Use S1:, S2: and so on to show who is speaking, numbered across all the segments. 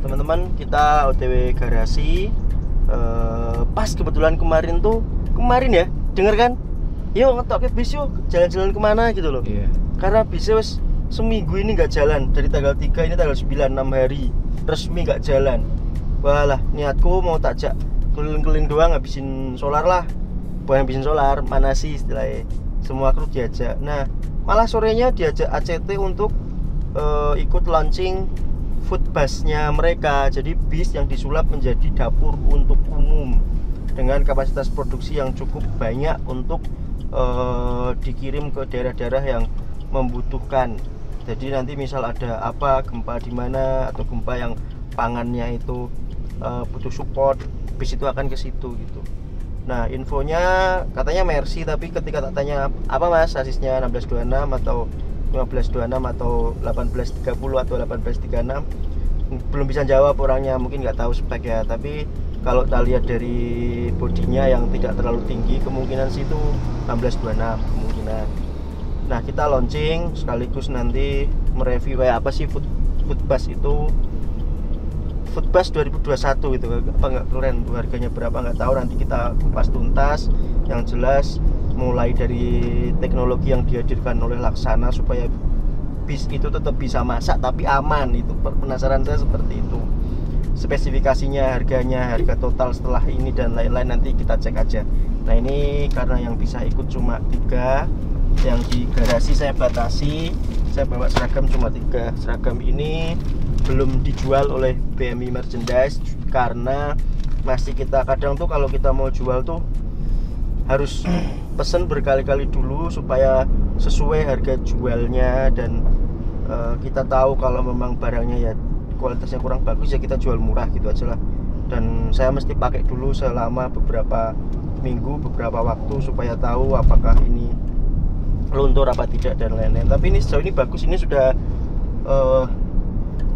S1: teman-teman, kita OTW garasi. Pas kebetulan kemarin ya, denger kan? Yuk ngetok ke bis yuk, jalan-jalan kemana gitu loh.
S2: Iya.
S1: Karena bisnya wes seminggu ini nggak jalan, dari tanggal 3 ini tanggal 9, 6 hari resmi nggak jalan. Walah, niatku mau takjak keliling-keliling doang, habisin solar lah. Bukan habisin solar, mana sih istilahnya, semua kru diajak. Nah, malah sorenya diajak ACT untuk ikut launching food busnya mereka. Jadi bis yang disulap menjadi dapur untuk umum dengan kapasitas produksi yang cukup banyak untuk dikirim ke daerah-daerah yang membutuhkan. Jadi nanti misal ada apa, gempa di mana, atau gempa yang pangannya itu butuh support, bis itu akan ke situ gitu. Nah, infonya katanya Mercy, tapi ketika tak tanya apa mas sasisnya 1626 atau 1526 atau 1830 atau 1836, belum bisa jawab orangnya, mungkin nggak tahu spek ya. Tapi kalau kita lihat dari bodinya yang tidak terlalu tinggi, kemungkinan sih itu 1626 kemungkinan. Nah, kita launching sekaligus nanti mereview apa sih food bus itu, food bus 2021 itu apa nggak keren tuh, harganya berapa nggak tahu, nanti kita kupas tuntas. Yang jelas mulai dari teknologi yang dihadirkan oleh Laksana supaya bis itu tetap bisa masak tapi aman, itu penasaran saya seperti itu. Spesifikasinya, harganya, harga total setelah ini dan lain-lain nanti kita cek aja. Nah, ini karena yang bisa ikut cuma 3, yang di garasi saya batasi, saya bawa seragam cuma 3. Seragam ini belum dijual oleh BMI Merchandise karena masih kita kadang tuh kalau kita mau jual tuh harus pesen berkali-kali dulu supaya sesuai harga jualnya, dan kita tahu kalau memang barangnya ya kualitasnya kurang bagus ya kita jual murah gitu aja lah. Dan saya mesti pakai dulu selama beberapa minggu, beberapa waktu supaya tahu apakah ini luntur apa tidak dan lain-lain. Tapi ini sejauh ini bagus, ini sudah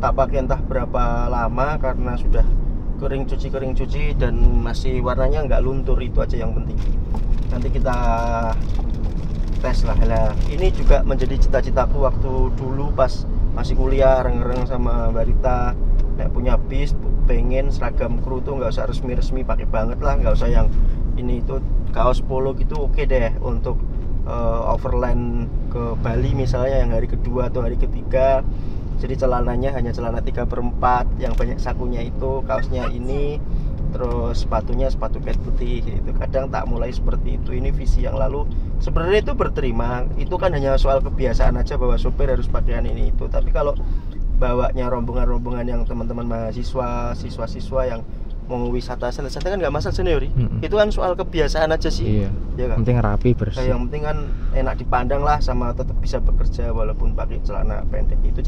S1: tak pakai entah berapa lama karena sudah kering cuci dan masih warnanya nggak luntur, itu aja yang penting. Nanti kita tes lah. Ini juga menjadi cita-citaku waktu dulu pas masih kuliah, reng-reng sama Mbak Rita, punya bis, pengen seragam kru tuh nggak usah resmi pakai banget lah, nggak usah yang ini itu kaos polo gitu, oke deh untuk overland ke Bali misalnya yang hari kedua atau hari ketiga. Jadi celananya hanya celana 3/4 yang banyak sakunya itu, kaosnya ini, terus sepatunya sepatu cat putih gitu. Kadang tak mulai seperti itu. Ini visi yang lalu. Sebenarnya itu berterima, itu kan hanya soal kebiasaan aja bahwa sopir harus pakaian ini itu. Tapi kalau bawanya rombongan-rombongan yang teman-teman mahasiswa, siswa-siswa yang mau wisata santai-santai kan nggak masalah seniori. Itu kan soal kebiasaan aja sih.
S2: Iya.
S1: Ya kan?
S2: Penting rapi, bersih.
S1: Yang penting kan enak dipandang lah, sama tetap bisa bekerja walaupun pakai celana pendek. Itu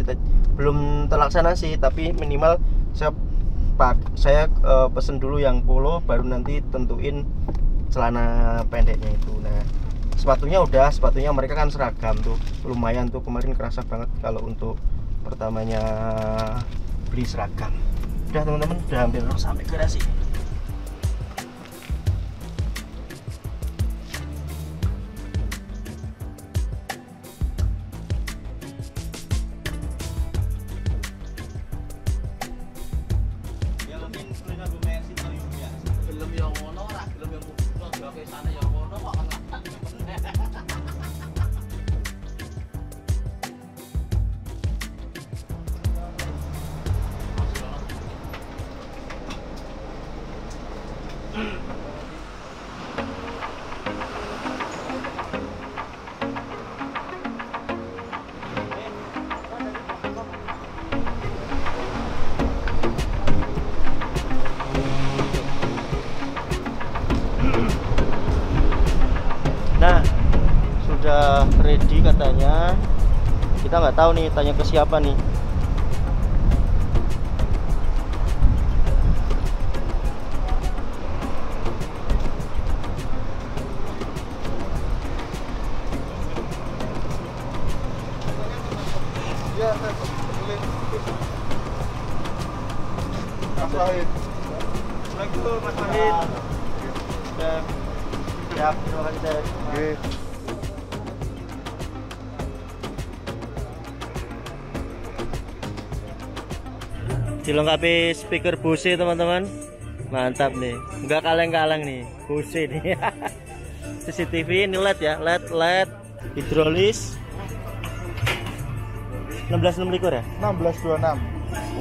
S1: belum terlaksana sih, tapi minimal saya pesen dulu yang polo, baru nanti tentuin celana pendeknya itu. Nah, sepatunya mereka kan seragam tuh, lumayan tuh, kemarin kerasa banget kalau untuk pertamanya beli seragam. Udah teman-teman, udah hampir sampai garasi. Nah, sudah ready katanya. Kita nggak tahu nih, tanya ke siapa nih. Ya, boleh. Mas Wahid. Assalamualaikum Mas Wahid. Siap, terima kasih. Oke. Dilengkapi speaker Bose teman-teman. Mantap nih. Enggak kaleng-kaleng nih. Bose nih. CCTV ini LED ya, LED hidrolis. 1626 ya?
S2: 1626.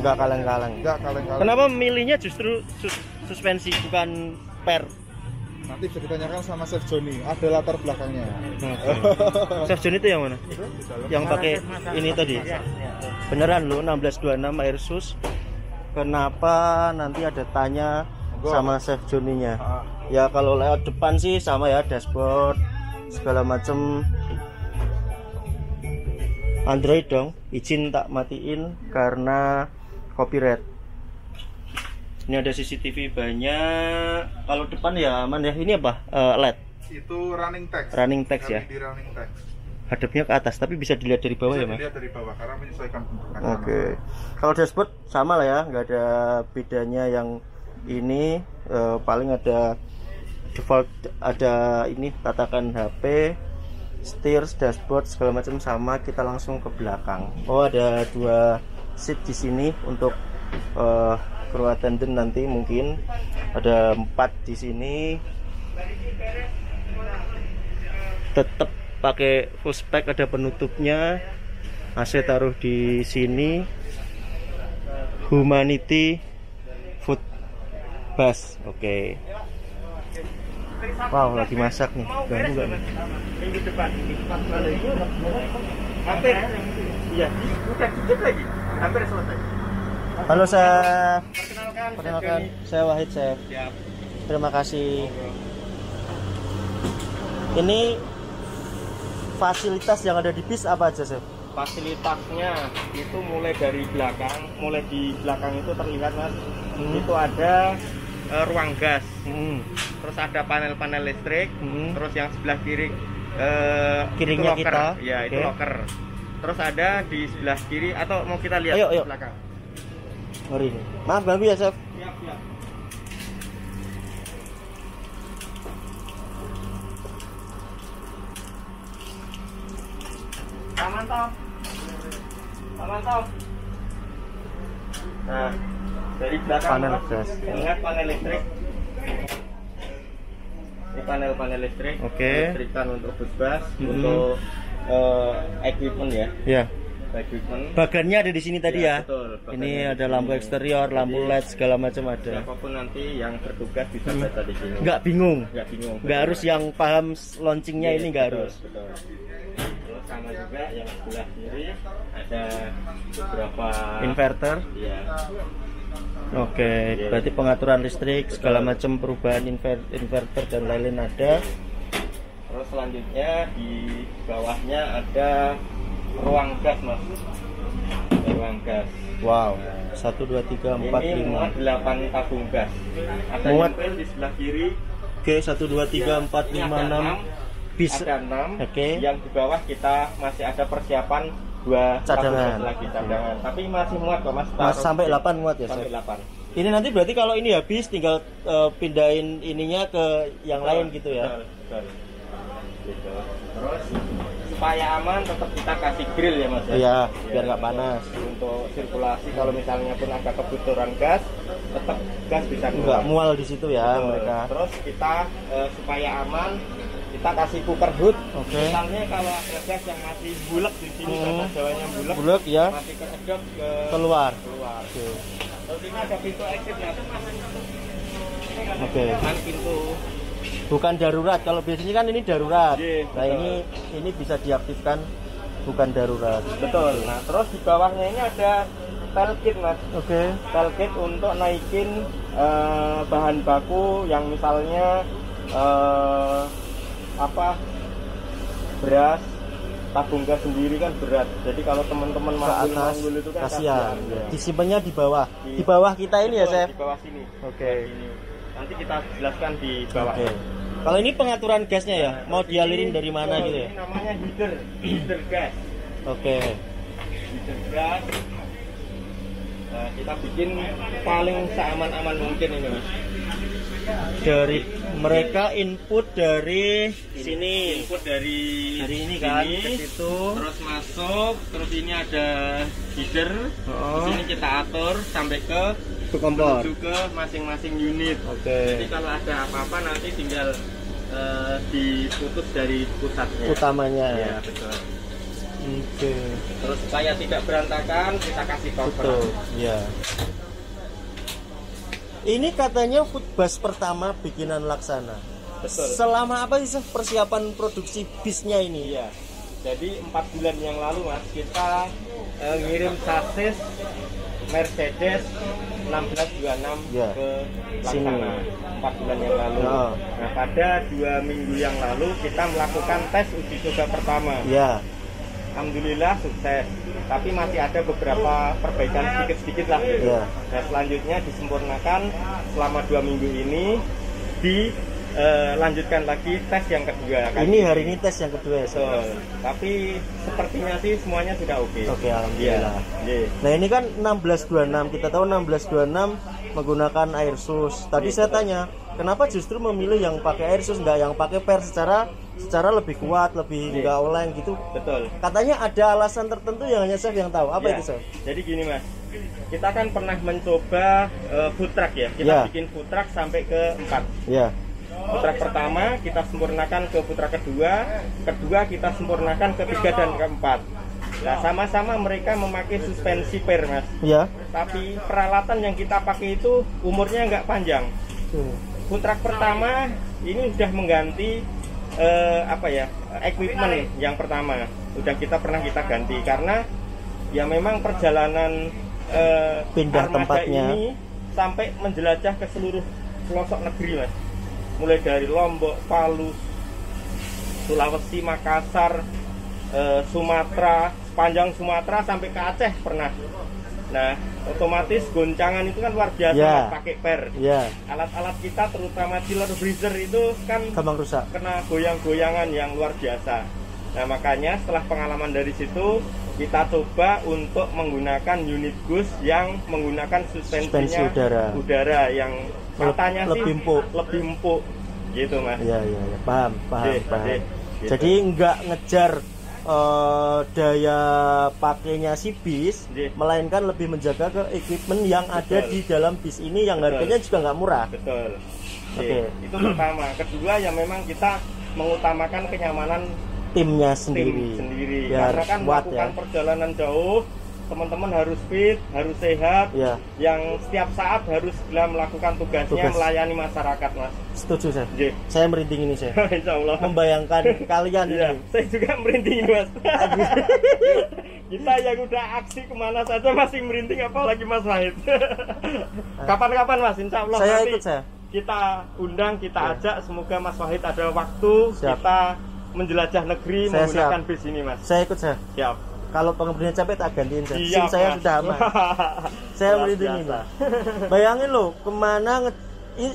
S1: Enggak kaleng-kaleng.
S2: Enggak kaleng-kaleng.
S1: Kenapa milihnya justru suspensi bukan per?
S2: Nanti bisa ditanyakan sama Chef Joni, ada latar belakangnya.
S1: Chef Joni itu yang mana? Yang pakai ini tadi. Beneran lo 1626 Airsus. Kenapa nanti ada tanya sama Chef Joninya? Ya kalau lewat depan sih sama ya, dashboard segala macem. Android dong, izin tak matiin karena copyright. Ini ada CCTV banyak. Kalau depan ya aman ya. Ini apa? LED.
S2: Itu running text.
S1: Running text ya.
S2: LED running text.
S1: Hadapnya ke atas, tapi bisa dilihat dari bawah ya, Mas?
S2: Bisa dilihat dari bawah karena menyesuaikan bentuk kaca.
S1: Oke. Kalau dashboard sama lah ya, nggak ada bedanya yang ini. Paling ada default, ada ini katakan HP, steer, dashboard segala macam sama. Kita langsung ke belakang. Oh, ada 2 seat di sini untuk crew attendant nanti mungkin ada 4 di sini. Tetap pakai full spec, ada penutupnya. AC taruh di sini. Humanity food bus. Oke. Wow, lagi masak nih. Ganggu gak nih?
S3: Hampir. Iya, bukan dikit lagi. Hampir selesai.
S1: Halo Chef.
S3: Perkenalkan,
S1: Saya Wahid Chef.
S3: Siap.
S1: Terima kasih. Ini fasilitas yang ada di bis apa aja Chef?
S3: Fasilitasnya itu mulai dari belakang, mulai di belakang itu terlihat Mas. Itu ada ruang gas. Terus ada panel-panel listrik. Terus yang sebelah kiri
S1: Kirinya
S3: itu locker.
S1: kita.
S3: Ya, itu
S1: Oke.
S3: locker. Terus ada di sebelah kiri, atau mau kita lihat
S1: Ayo,
S3: di
S1: ayo.
S3: belakang.
S1: Mari ini. Maaf ganggu ya Chef.
S3: Siap, siap. Aman toh? Aman toh? Nah, dari belakang
S1: Panel
S3: Mas,
S1: gas.
S3: lihat panel listrik. Ini panel-panel listrik.
S1: Oke.
S3: Listrikan untuk bus, untuk equipment ya.
S1: Ya.
S3: Equipment.
S1: Bagannya ada di sini tadi ya.
S3: Betul.
S1: Ini
S3: Bagannya
S1: ada
S3: di
S1: lampu
S3: sini.
S1: eksterior, lampu
S3: Jadi,
S1: LED segala macam ada.
S3: Siapapun nanti yang bertugas bisa baca di sini.
S1: Nggak bingung.
S3: Nggak bingung.
S1: Nggak harus yang paham launchingnya ini nggak
S3: Betul,
S1: harus.
S3: betul. Terus sama juga yang sebelah kiri ada beberapa
S1: Inverter.
S3: ya.
S1: Oke, berarti pengaturan listrik segala macam, perubahan inverter dan lain-lain ada.
S3: Terus selanjutnya di bawahnya ada ruang gas Mas. Ruang gas.
S1: Wow. 1 2 3 4
S3: Ini muat
S1: 5.
S3: 8 tabung gas. Ada
S1: Muat.
S3: nyempil di sebelah kiri.
S1: Oke, 1 2 3 4
S3: Ini
S1: 5
S3: ada
S1: 6.
S3: 6.
S1: Bisa.
S3: Ada 6.
S1: Oke.
S3: Yang di bawah kita masih ada persiapan 2
S1: Cadangan.
S3: tabung gas lagi cadangan. Tapi masih muat kok Mas.
S1: Mas, sampai 8 muat ya,
S3: Sampai
S1: Chef?
S3: 8.
S1: Ini nanti berarti kalau ini habis tinggal pindahin ininya ke yang lain gitu ya.
S3: Betul, betul. Gitu. Terus supaya aman tetap kita kasih grill ya Mas ya.
S1: Iya, biar nggak panas.
S3: Untuk sirkulasi kalau misalnya pun ada kebutuhan gas, tetap gas bisa
S1: Nggak
S3: keluar.
S1: mual di situ ya
S3: Betul.
S1: mereka.
S3: Terus kita supaya aman kita kasih cooker hood.
S1: Oke.
S3: Misalnya kalau ada gas yang masih bulek di sini, bahasa Jawanya bulek,
S1: Bulek ya,
S3: masih kesedot ke
S1: keluar.
S3: keluar.
S1: Oke.
S3: Terus ini ada pintu exitnya.
S1: Oke.
S3: Kan pintu.
S1: Bukan darurat. Kalau biasanya kan ini darurat.
S3: Iya,
S1: Nah,
S3: betul.
S1: ini bisa diaktifkan bukan darurat.
S3: Betul. Nah, terus di bawahnya ini ada tailgate Mas.
S1: Oke.
S3: Tailgate untuk naikin bahan baku yang misalnya beras, tabung gas sendiri kan berat. Jadi kalau teman-teman
S1: Ke atas
S3: manggul itu kan
S1: kasihan.
S3: ya.
S1: Disimpannya di bawah.
S3: Di-
S1: Di bawah kita ini ya,
S3: Betul,
S1: Chef.
S3: Di bawah sini.
S1: Oke.
S3: Di sini. Nanti kita jelaskan di bawah.
S1: Oke. Kalau ini pengaturan gasnya ya, mau dialirin dari mana
S3: Betul,
S1: gitu ya?
S3: Ini namanya heater gas.
S1: Oke.
S3: Heater gas. Nah, kita bikin paling seaman-aman mungkin ini Mas.
S1: Dari mereka input dari sini,
S3: Input dari
S1: ini kan
S3: sini,
S1: ke situ.
S3: terus masuk, terus ini ada header.
S1: Oh.
S3: Di sini kita atur sampai ke
S1: kompor.
S3: menuju ke masing-masing unit. Jadi
S1: Oke.
S3: kalau ada apa-apa nanti tinggal diputus dari pusatnya.
S1: Utamanya.
S3: Ya, betul.
S1: Oke.
S3: Terus supaya tidak berantakan, kita kasih cover.
S1: Betul. Ya. Ini katanya food bus pertama bikinan Laksana.
S3: Betul.
S1: Selama apa sih persiapan produksi bisnya ini?
S3: Iya. Jadi 4 bulan yang lalu Mas, kita ngirim sasis Mercedes 1626
S1: Ya.
S3: ke
S1: Sini.
S3: Laksana 4 bulan yang lalu.
S1: Ya.
S3: Nah, pada 2 minggu yang lalu kita melakukan tes uji coba pertama.
S1: Ya.
S3: Alhamdulillah sukses. Tapi masih ada beberapa perbaikan sedikit-sedikit lah gitu.
S1: Ya.
S3: Nah, selanjutnya disempurnakan selama 2 minggu ini, dilanjutkan lagi tes yang kedua.
S1: Ini hari ini tes yang kedua ya. Sir?
S3: Betul. Tapi sepertinya sih semuanya sudah oke.
S1: Oke, alhamdulillah.
S3: Iya.
S1: Nah ini kan 1626, kita tahu 1626 menggunakan air sus. Tadi saya tanya, kenapa justru memilih yang pakai air sus, nggak yang pakai per secara lebih kuat, lebih nggak oleng gitu?
S3: Betul.
S1: Katanya ada alasan tertentu yang hanya chef yang tahu. Apa
S3: Ya.
S1: itu chef?
S3: Jadi gini Mas, kita kan pernah mencoba food truck ya. Kita
S1: Ya.
S3: bikin food truck sampai ke 4.
S1: Ya,
S3: Food truck pertama kita sempurnakan ke food truck kedua kita sempurnakan ke-3 dan ke-4. Nah, sama-sama mereka memakai suspensi per Mas.
S1: ya.
S3: Tapi peralatan yang kita pakai itu umurnya nggak panjang. Food truck pertama ini sudah mengganti equipment yang pertama udah kita ganti karena ya memang perjalanan
S1: Pindah
S3: armada
S1: tempatnya.
S3: ini sampai menjelajah ke seluruh pelosok negeri Mas, mulai dari Lombok, Palu, Sulawesi, Makassar, Sumatera, sepanjang Sumatera sampai ke Aceh pernah. Nah, otomatis goncangan itu kan luar biasa
S1: Ya.
S3: Mas, pakai per.
S1: Ya,
S3: Alat-alat kita terutama chiller freezer itu kan
S1: gampang rusak.
S3: kena goyang-goyangan yang luar biasa. Nah, makanya setelah pengalaman dari situ kita coba untuk menggunakan unit gus yang menggunakan suspensinya
S1: Suspensi udara.
S3: yang katanya
S1: lebih
S3: sih
S1: empuk.
S3: lebih empuk gitu Mas.
S1: Ya, paham.
S3: Gitu.
S1: Jadi nggak ngejar daya pakainya si bis,
S3: Iya.
S1: melainkan lebih menjaga ke equipment yang ada
S3: Betul.
S1: di dalam bis ini yang
S3: Betul.
S1: harganya juga nggak murah.
S3: Betul.
S1: Oke.
S3: Itu pertama. Kedua ya memang kita mengutamakan kenyamanan
S1: Timnya
S3: tim
S1: sendiri.
S3: sendiri.
S1: Biar
S3: Karena kan
S1: kuat
S3: melakukan
S1: ya.
S3: perjalanan jauh, teman-teman harus fit, harus sehat.
S1: Ya,
S3: Yang setiap saat harus melakukan tugasnya
S1: Tugas.
S3: melayani masyarakat Mas.
S1: setuju saya.
S3: J.
S1: Saya merinding ini saya.
S3: Insya Allah.
S1: Membayangkan kalian
S3: Iya,
S1: ini.
S3: saya juga merinding ini Mas. Kita yang udah aksi kemana saja masih merinding, apalagi Mas Wahid. Kapan-kapan Mas, Insya Allah
S1: Saya
S3: nanti
S1: ikut saya.
S3: kita undang, kita
S1: Ya.
S3: ajak. Semoga Mas Wahid ada waktu
S1: Siap.
S3: kita menjelajah negeri
S1: Saya
S3: menggunakan
S1: siap.
S3: bis ini Mas.
S1: Saya ikut saya.
S3: Siap.
S1: Kalau pengemudi capek tak gantiin saya.
S3: Siap,
S1: SIM saya
S3: Mas.
S1: sudah aman. Saya
S3: Luar
S1: merinding ini.
S3: biasa.
S1: Bayangin loh, kemana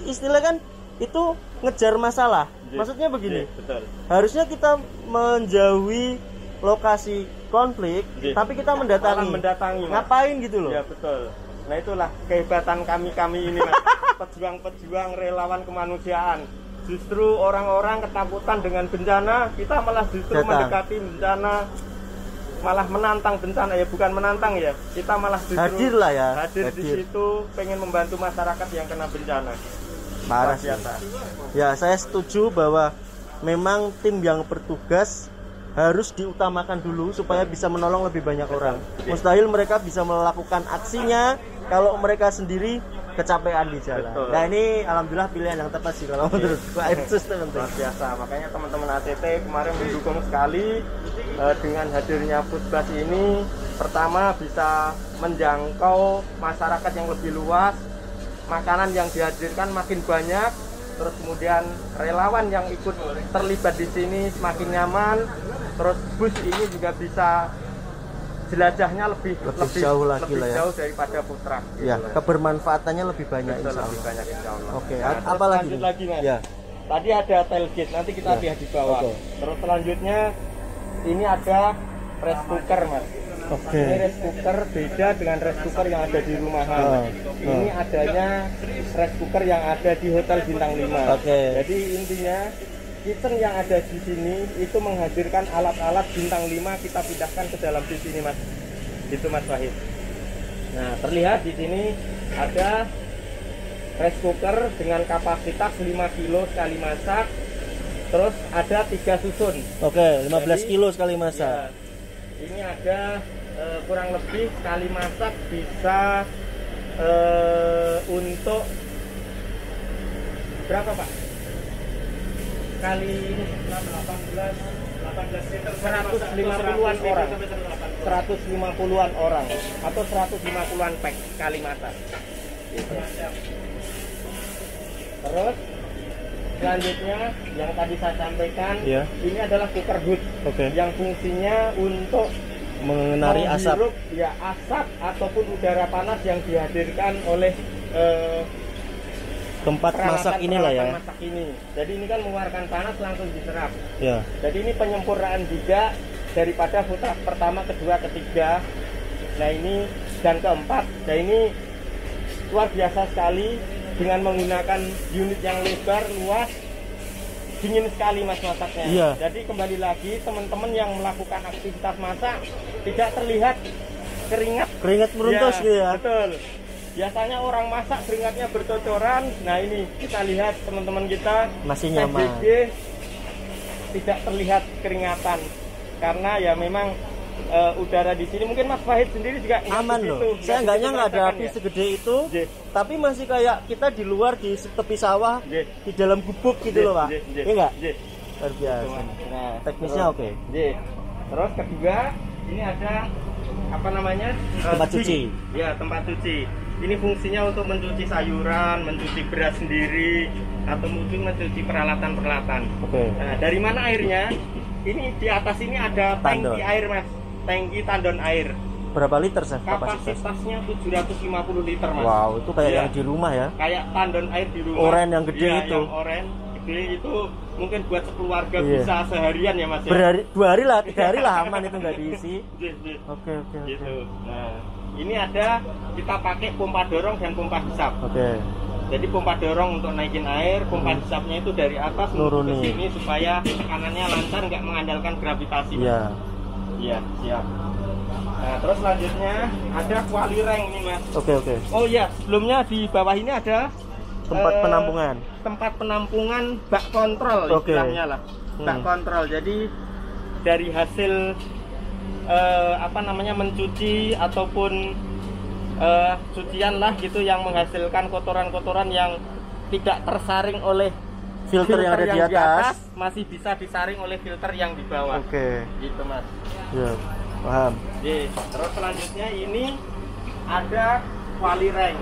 S1: istilah kan itu ngejar masalah.
S3: J.
S1: Maksudnya begini.
S3: J, betul.
S1: Harusnya kita menjauhi lokasi konflik,
S3: J.
S1: tapi kita
S3: Malah
S1: mendatangi.
S3: mendatangi, Mas.
S1: Ngapain gitu loh?
S3: Ya betul. Nah itulah kehebatan kami ini Mas. Pejuang-pejuang relawan kemanusiaan. Justru orang-orang ketakutan dengan bencana, kita malah justru
S1: Datang.
S3: mendekati bencana, malah menantang bencana ya, bukan menantang ya. Kita malah justru
S1: Hadir lah ya.
S3: hadir di situ, pengen membantu masyarakat yang kena bencana.
S1: Parah
S3: Luar
S1: sih.
S3: biasa.
S1: Ya, saya setuju bahwa memang tim yang bertugas harus diutamakan dulu supaya bisa menolong lebih banyak orang. Mustahil mereka bisa melakukan aksinya kalau mereka sendiri kecapean di jalan.
S3: Betul.
S1: Nah, ini alhamdulillah pilihan yang tepat sih kalau menurut gua. Airsus teman-teman.
S3: Luar biasa. Makanya teman-teman ACT kemarin mendukung sekali dengan hadirnya Foodbus ini. Pertama bisa menjangkau masyarakat yang lebih luas. Makanan yang dihadirkan makin banyak. Terus kemudian relawan yang ikut terlibat di sini semakin nyaman. Terus bus ini juga bisa jelajahnya lebih
S1: jauh lagi
S3: lebih
S1: lah ya.
S3: jauh daripada food truck.
S1: Ya,
S3: gitu.
S1: kebermanfaatannya lebih banyak
S3: Betul,
S1: insya
S3: lebih
S1: Allah.
S3: banyak insya Allah.
S1: Oke,
S3: Nah, terus
S1: apa lagi?
S3: lanjut
S1: nih?
S3: lagi Mas.
S1: Ya.
S3: Tadi ada tailgate, nanti kita
S1: Ya.
S3: lihat di bawah.
S1: Oke.
S3: Terus selanjutnya ini ada press cooker Mas.
S1: Oke.
S3: Ini rice cooker beda dengan rice cooker yang ada di rumahan. Ini adanya rice cooker yang ada di hotel bintang 5.
S1: Oke.
S3: Jadi intinya kitchen yang ada di sini itu menghadirkan alat-alat bintang 5 kita pindahkan ke dalam di sini, Mas. Itu Mas Wahid. Nah, terlihat di sini ada rice cooker dengan kapasitas 5 kilo sekali masak. Terus ada 3 susun.
S1: Oke, 15
S3: Jadi,
S1: kilo sekali masak.
S3: Ya, ini ada kurang lebih sekali masak bisa untuk berapa, Pak? Kali ini 18 liter, 150-an orang. 150-an orang atau 150-an pack kali masak. Gitu. Terus selanjutnya yang tadi saya sampaikan,
S1: Ya.
S3: ini adalah cooker hood yang fungsinya untuk
S1: Mengenari asap.
S3: menghirup, ya, asap ataupun udara panas yang dihadirkan oleh
S1: Tempat masak inilah ya.
S3: peralatan masak ini. Jadi ini kan mengeluarkan panas langsung diserap.
S1: Ya.
S3: Jadi ini penyempurnaan juga daripada putra pertama, kedua, ketiga. Nah ini dan keempat. Nah ini luar biasa sekali dengan menggunakan unit yang lebar, luas, dingin sekali Mas masaknya.
S1: Iya.
S3: Jadi kembali lagi teman-teman yang melakukan aktivitas masak tidak terlihat
S1: Keringat meruntus
S3: Ya,
S1: gitu ya.
S3: Betul. Biasanya orang masak keringatnya bercocoran. Nah ini kita lihat teman-teman kita
S1: Masih nyaman.
S3: PJJ tidak terlihat keringatan karena ya memang udara di sini mungkin Mas Wahid sendiri juga
S1: Aman loh. Saya nggak nyangka ada api segede itu.
S3: J.
S1: Tapi masih kayak kita di luar di tepi sawah,
S3: J.
S1: di dalam gubuk gitu loh, Pak. Iya enggak? Luar biasa.
S3: Nah,
S1: Teknisnya
S3: terus,
S1: oke.
S3: J. Terus kedua ini ada apa namanya?
S1: Tempat cuci.
S3: Ya, tempat cuci. Ini fungsinya untuk mencuci sayuran, mencuci beras sendiri, atau mungkin mencuci peralatan-peralatan.
S1: Oke.
S3: Nah, dari mana airnya? Ini di atas ini ada
S1: Tandon.
S3: tangki air, Mas. Tangki tandon air.
S1: Berapa liter Chef kapasitas?
S3: Kapasitasnya 750 liter, Mas.
S1: Wow, itu kayak
S3: Iya.
S1: yang di rumah ya.
S3: Kayak tandon air di rumah.
S1: Oren yang gede
S3: Iya,
S1: itu.
S3: Yang oren gede itu mungkin buat sekeluarga
S1: Iya.
S3: bisa seharian ya, Mas. Ya?
S1: Berhari, 2 hari lah, 3 hari lah aman itu nggak diisi. Oke.
S3: Gitu. Nah, ini ada kita pakai pompa dorong dan pompa hisap.
S1: Oke.
S3: Jadi pompa dorong untuk naikin air, pompa hisapnya itu dari atas menuju ke
S1: Nurunin.
S3: sini supaya tekanannya lancar, nggak mengandalkan gravitasi.
S1: Iya.
S3: Iya, siap. Nah, terus selanjutnya ada kuali rank nih, Mas.
S1: Oke.
S3: Oh iya, sebelumnya di bawah ini ada
S1: Tempat penampungan.
S3: Tempat penampungan bak kontrol
S1: Oke.
S3: istilahnya lah. Bak kontrol. Jadi dari hasil apa namanya mencuci ataupun cucian lah gitu yang menghasilkan kotoran-kotoran yang tidak tersaring oleh
S1: Filter yang ada di atas.
S3: masih bisa disaring oleh filter yang di bawah.
S1: Oke.
S3: Gitu, Mas.
S1: Ya, paham.
S3: Oke, terus selanjutnya ini ada kuali rank.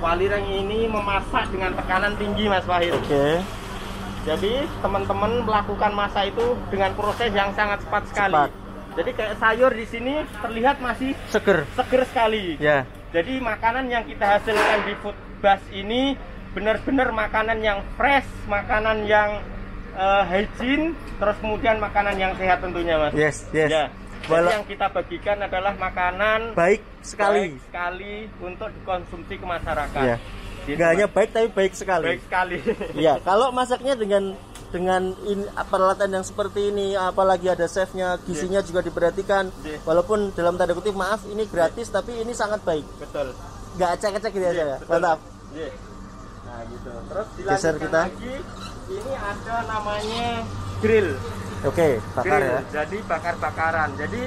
S3: Kuali rank ini memasak dengan tekanan tinggi, Mas Wahid.
S1: Oke.
S3: Jadi teman-teman melakukan masak itu dengan proses yang sangat cepat sekali.
S1: Cepat.
S3: Jadi kayak sayur di sini terlihat masih
S1: Seger.
S3: seger sekali.
S1: Ya.
S3: Jadi makanan yang kita hasilkan di food bus ini benar-benar makanan yang fresh, makanan yang hygiene, terus kemudian makanan yang sehat tentunya, Mas.
S1: Yes.
S3: Ya. Jadi yang kita bagikan adalah makanan
S1: Baik sekali.
S3: baik sekali untuk dikonsumsi ke masyarakat.
S1: Ya.
S3: Gitu,
S1: Nggak hanya
S3: Mas.
S1: baik tapi baik sekali.
S3: Baik sekali.
S1: Iya, kalau masaknya dengan peralatan yang seperti ini, apalagi ada chefnya, gizinya juga diperhatikan. Walaupun dalam tanda kutip maaf ini gratis, tapi ini sangat baik.
S3: Betul.
S1: Nggak acak-acak gitu ya,
S3: Betul.
S1: mantap.
S3: Iya. Nah, gitu. Terus
S1: Geser
S3: dilanjutkan
S1: kita.
S3: lagi, ini ada namanya grill.
S1: Oke, bakar
S3: Grill.
S1: ya.
S3: Jadi bakar-bakaran. Jadi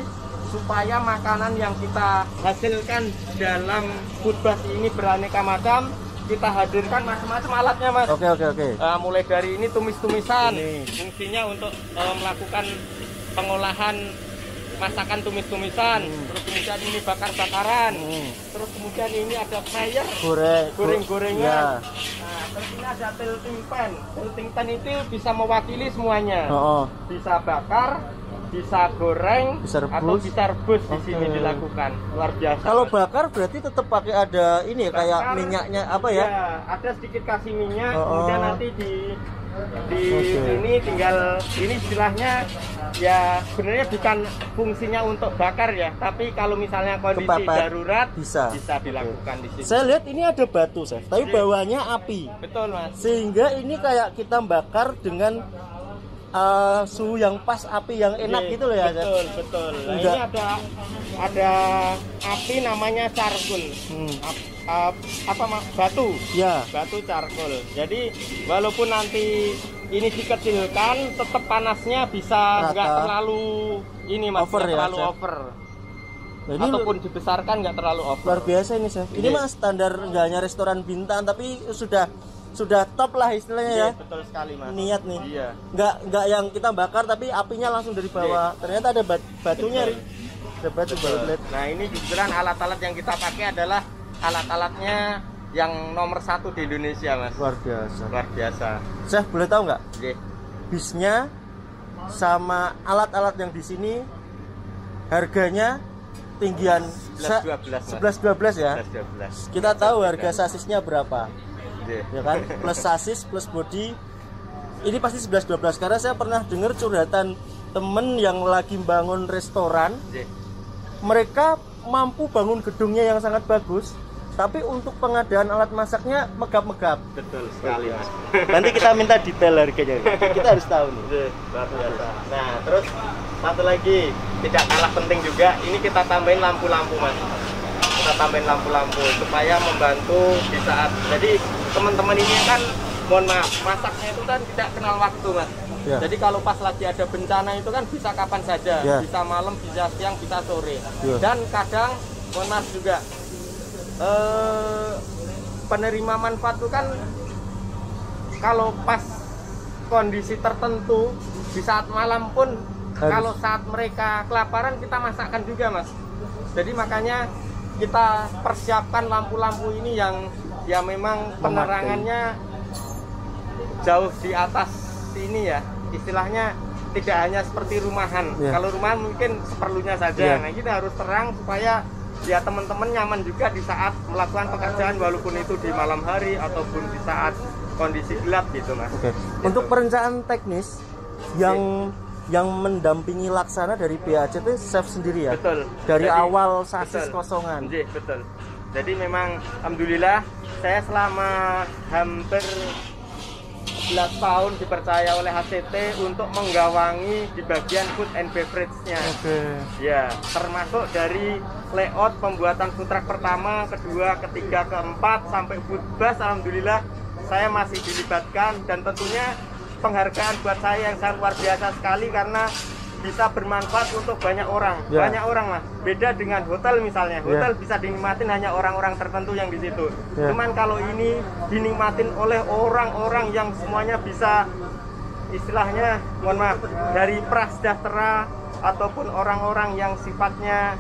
S3: supaya makanan yang kita hasilkan dalam food bus ini beraneka macam, kita hadirkan macam-macam alatnya, Mas.
S1: Oke.
S3: Mulai dari ini tumis-tumisan,
S1: Ini.
S3: fungsinya untuk melakukan pengolahan masakan tumis-tumisan. Terus kemudian ini bakar-bakaran. Terus kemudian ini ada fryer, goreng-gorengan.
S1: Ya.
S3: Nah, terus ini ada tilting pan. Tilting pan itu bisa mewakili semuanya.
S1: Oh.
S3: Bisa bakar, bisa goreng,
S1: Bisa rebus.
S3: atau bisa rebus di sini
S1: Oke.
S3: dilakukan. Luar biasa.
S1: Kalau
S3: Mas.
S1: bakar berarti tetap pakai ada ini ya, kayak
S3: Bakar,
S1: minyaknya apa ya?
S3: Ya, ada sedikit kasih minyak,
S1: Oh.
S3: kemudian nanti di Di sini tinggal ini istilahnya ya sebenarnya bukan fungsinya untuk bakar ya, tapi kalau misalnya kondisi
S1: Kepapar,
S3: darurat
S1: bisa
S3: dilakukan di sini.
S1: Saya lihat ini ada batu, Chef, tapi bawahnya api.
S3: Betul, Mas.
S1: Sehingga ini kayak kita bakar dengan suhu yang pas, api yang enak gitu loh ya.
S3: Betul, betul. Nah, ini ada api namanya charcoal. Batu.
S1: Ya.
S3: Batu charcoal. Jadi walaupun nanti ini dikecilkan, tetap panasnya bisa nggak terlalu ini Mas,
S1: over,
S3: nggak terlalu
S1: ya,
S3: over.
S1: Nah, ini
S3: ataupun dibesarkan nggak terlalu over.
S1: Luar biasa ini, Chef. Ini mah standar nggak hanya restoran bintang, tapi sudah top lah istilahnya ya.
S3: Betul sekali, Mas.
S1: Niat nih.
S3: Iya.
S1: Nggak yang kita bakar tapi apinya langsung dari bawah. Ternyata ada batunya, Ri. Ada batu balet.
S3: Nah, ini kebetulan alat-alat yang kita pakai adalah alat-alatnya yang nomor 1 di Indonesia, Mas.
S1: Luar biasa.
S3: Luar biasa.
S1: Chef, boleh tahu nggak?
S3: Oke.
S1: Bisnya sama alat-alat yang di sini harganya tinggian 11-12 ya.
S3: 11-12.
S1: Kita tahu harga sasisnya berapa.
S3: Oke.
S1: Ya kan? Plus sasis, plus body. Ini pasti 11-12 karena saya pernah dengar curhatan temen yang lagi bangun restoran.
S3: Oke.
S1: Mereka mampu bangun gedungnya yang sangat bagus, tapi untuk pengadaan alat masaknya megap-megap.
S3: Betul sekali, Mas.
S1: Nanti kita minta detail harganya. Kita harus tahu nih.
S3: Luar biasa. Nah, terus satu lagi tidak kalah penting juga, ini kita tambahin lampu-lampu, Mas. Kita tambahin lampu-lampu supaya membantu di saat. Jadi teman-teman ini kan, mohon maaf, masaknya itu kan tidak kenal waktu, Mas. Ya. Jadi kalau pas lagi ada bencana itu kan bisa kapan saja, ya. Bisa malam, bisa siang, bisa sore. Ya. Dan kadang, mohon maaf juga, penerima manfaat itu kan kalau pas kondisi tertentu di saat malam pun kalau saat mereka kelaparan kita masakkan juga, Mas. Jadi makanya kita persiapkan lampu-lampu ini yang ya memang penerangannya jauh di atas ini ya, istilahnya tidak hanya seperti rumahan. Kalau rumahan mungkin seperlunya saja. Nah, kita harus terang supaya ya teman-teman nyaman juga di saat melakukan pekerjaan, walaupun itu di malam hari ataupun di saat kondisi gelap gitu, Mas.
S1: Gitu. Untuk perencanaan teknis yang mendampingi laksana dari BAC itu Chef sendiri ya?
S3: Betul.
S1: Dari awal sasis kosongan.
S3: Betul. Jadi memang alhamdulillah saya selama hampir 11 tahun dipercaya oleh HCT untuk menggawangi di bagian food and beverage-nya. Ya, termasuk dari layout pembuatan food truck pertama, kedua, ketiga, keempat sampai food bus. Alhamdulillah saya masih dilibatkan, dan tentunya penghargaan buat saya yang sangat luar biasa sekali karena bisa bermanfaat untuk banyak orang. Banyak orang, Mas. Beda dengan hotel misalnya. Hotel bisa dinikmatin hanya orang-orang tertentu yang di situ. Cuman kalau ini dinikmatin oleh orang-orang yang semuanya bisa, istilahnya, mohon maaf, dari prasejahtera ataupun orang-orang yang sifatnya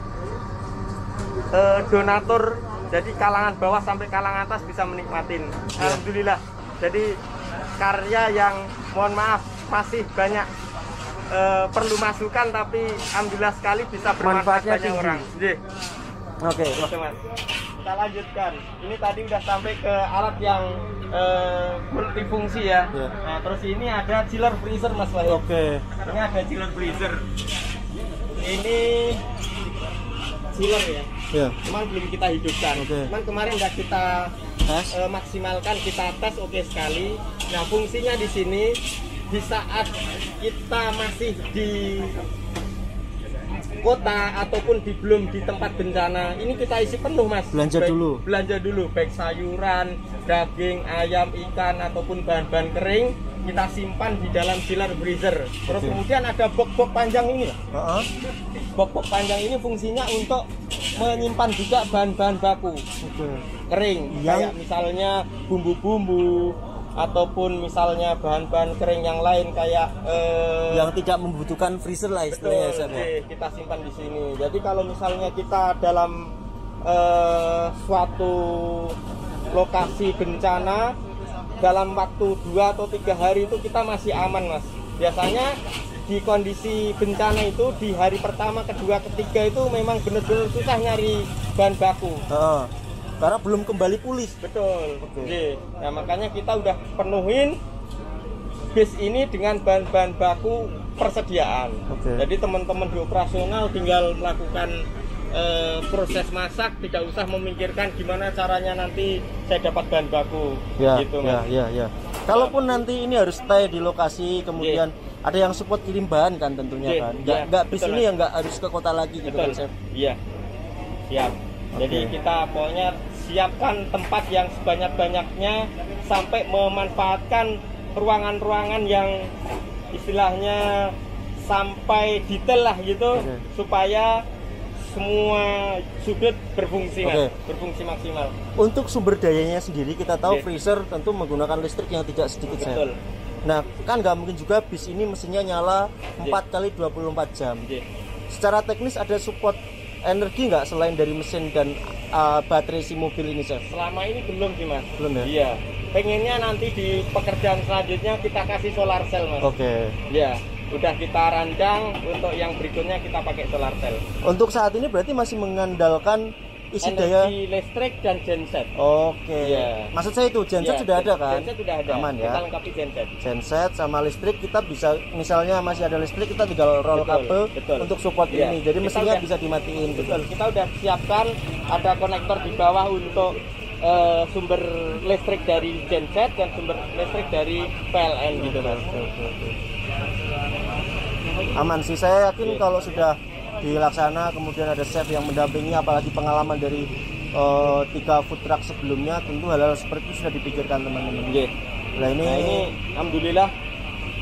S3: donatur, jadi kalangan bawah sampai kalangan atas bisa menikmatin. Alhamdulillah. Jadi karya yang, mohon maaf, masih banyak perlu masukan, tapi alhamdulillah sekali bisa bermanfaat banyak orang. Oke, Mas. Kita lanjutkan. Ini tadi udah sampai ke alat yang multifungsi ya. Nah, terus ini ada chiller freezer, Mas Wahid. Ini ada chiller freezer. Ini chiller ya. Cuman belum kita hidupkan. Cuman kemarin udah kita maksimalkan, kita tes sekali. Nah, fungsinya di sini di saat kita masih di kota ataupun belum di tempat bencana, ini kita isi penuh, Mas. Belanja dulu baik sayuran, daging, ayam, ikan ataupun bahan-bahan kering kita simpan di dalam chiller freezer. Terus kemudian ada box-box panjang ini. Box-box panjang ini fungsinya untuk menyimpan juga bahan-bahan baku kering, kayak misalnya bumbu-bumbu ataupun misalnya bahan-bahan kering yang lain kayak
S1: yang tidak membutuhkan freezer lah istilahnya.
S3: Kita simpan di sini. Jadi kalau misalnya kita dalam suatu lokasi bencana dalam waktu 2 atau 3 hari itu kita masih aman, Mas. Biasanya di kondisi bencana itu di hari pertama, kedua, ketiga itu memang benar-benar susah nyari bahan baku.
S1: Karena belum kembali pulih.
S3: Betul. Nah, makanya kita udah penuhin bis ini dengan bahan-bahan baku persediaan. Jadi teman-teman di operasional tinggal melakukan proses masak, tidak usah memikirkan gimana caranya nanti saya dapat bahan baku. Gitu, Mas.
S1: Kalaupun nanti ini harus stay di lokasi, kemudian ada yang support kirim bahan kan tentunya kan. Nggak bis ini yang nggak harus ke kota lagi gitu kan, Chef.
S3: Iya. Siap. Jadi kita pokoknya siapkan tempat yang sebanyak-banyaknya sampai memanfaatkan ruangan-ruangan yang istilahnya sampai detail lah gitu, supaya semua sudut berfungsi, berfungsi maksimal.
S1: Untuk sumber dayanya sendiri kita tahu freezer tentu menggunakan listrik yang tidak sedikit.
S3: Betul.
S1: Nah kan nggak mungkin juga bis ini mesinnya nyala 4 kali 24 jam. Secara teknis ada support energi nggak selain dari mesin dan baterai si mobil ini, Chef?
S3: Selama ini belum sih, Mas.
S1: Belum ya?
S3: Iya. Pengennya nanti di pekerjaan selanjutnya kita kasih solar cell, Mas. Iya. Udah kita rancang, untuk yang berikutnya kita pakai solar cell.
S1: Untuk saat ini berarti masih mengandalkan isi daya
S3: listrik dan genset.
S1: Maksud saya itu genset sudah ada kan?
S3: Genset sudah ada.
S1: Aman ya.
S3: Kita lengkapi genset.
S1: Genset sama listrik kita bisa, misalnya masih ada listrik kita tinggal roll kabel untuk support ini. Jadi mesinnya bisa dimatiin.
S3: Betul. Kita udah siapkan ada konektor di bawah untuk sumber listrik dari genset dan sumber listrik dari PLN gitu, Mas.
S1: Aman sih, saya yakin kalau sudah dilaksana kemudian ada chef yang mendampingi, apalagi pengalaman dari 3 food truck sebelumnya, tentu hal-hal seperti itu sudah dipikirkan teman-teman. Nah ini
S3: alhamdulillah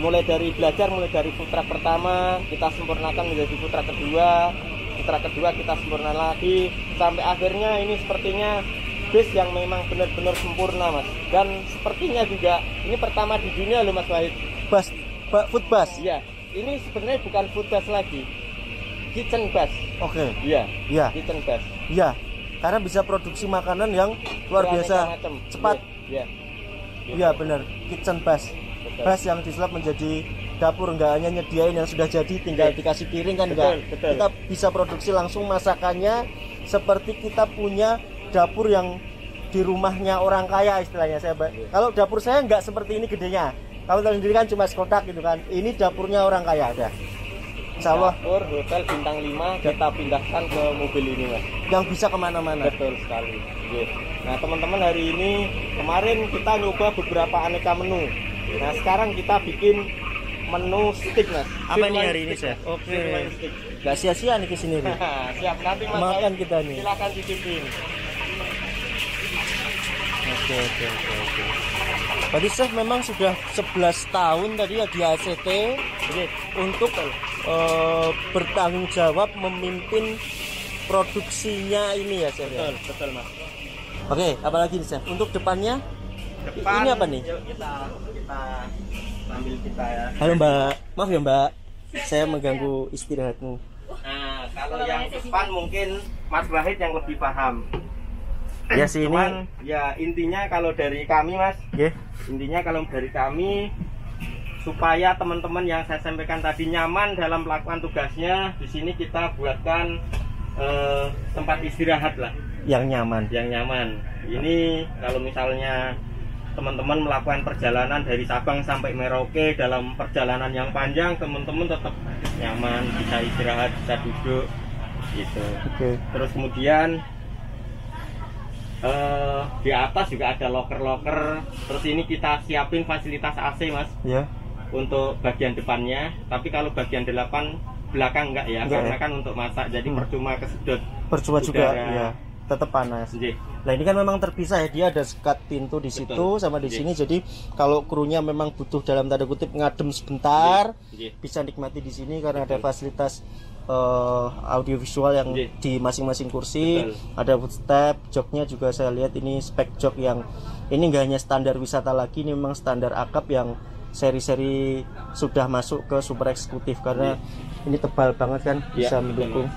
S3: mulai dari food truck pertama kita sempurnakan menjadi food truck kedua kita sempurna lagi sampai akhirnya ini sepertinya bis yang memang benar-benar sempurna, Mas. Dan sepertinya juga ini pertama di dunia loh, Mas Wahid.
S1: Food bus.
S3: Iya. Ini sebenarnya bukan food bus lagi, kitchen bus.
S1: Iya.
S3: Kitchen bus.
S1: Iya. Karena bisa produksi makanan yang luar biasa, cepat. Iya benar. Kitchen bus. Bus yang disulap menjadi dapur, nggak hanya nyediain yang sudah jadi tinggal dikasih piring kan, enggak. Kita bisa produksi langsung masakannya seperti kita punya dapur yang di rumahnya orang kaya istilahnya. Kalau dapur saya nggak seperti ini gedenya. Kamu tahu sendiri kan cuma sekotak gitu kan. Ini dapurnya orang kaya ada. Insya Allah.
S3: Dapur hotel bintang 5 kita pindahkan ke mobil ini, Mas.
S1: Yang bisa kemana-mana.
S3: Betul sekali. Nah teman-teman, hari ini kemarin kita nyoba beberapa aneka menu. Nah sekarang kita bikin menu stick, Mas.
S1: Apa ini hari ini, Chef? Gak sia-sia nih kesini nih.
S3: Siap, nanti Mas
S1: makan kita nih.
S3: Silakan cicipin.
S1: Oke. Tadi Chef memang sudah 11 tahun tadi ya di ACT untuk bertanggung jawab memimpin produksinya ini ya, Chef.
S3: Betul, Mas.
S1: Oke, apalagi nih, Chef? Untuk depannya? Ini apa nih?
S3: Yuk kita sambil kita ya.
S1: Halo Mbak, maaf ya Mbak, saya mengganggu istirahatmu.
S3: Nah, kalau yang depan mungkin Mas Wahid yang lebih paham.
S1: Ya sih,
S3: cuman ya intinya kalau dari kami, Mas, intinya kalau dari kami supaya teman-teman yang saya sampaikan tadi nyaman dalam melakukan tugasnya, di sini kita buatkan tempat istirahat lah
S1: yang nyaman.
S3: Ini kalau misalnya teman-teman melakukan perjalanan dari Sabang sampai Merauke dalam perjalanan yang panjang, teman-teman tetap nyaman, bisa istirahat, bisa duduk gitu. Terus kemudian di atas juga ada loker-loker. Terus ini kita siapin fasilitas AC, Mas, untuk bagian depannya. Tapi kalau bagian belakang enggak ya, karena kan untuk masak, jadi percuma kesedot.
S1: Percuma juga, ya, tetap panas. Nah ini kan memang terpisah ya, dia ada sekat pintu di situ sama di sini. Jadi kalau krunya memang butuh dalam tanda kutip ngadem sebentar, bisa nikmati di sini karena ada fasilitas audiovisual yang di masing-masing kursi. Ada footstep, joknya juga saya lihat ini spek jok yang ini nggak hanya standar wisata lagi, ini memang standar akap yang seri-seri sudah masuk ke super eksekutif karena ini tebal banget kan, bisa mendukung.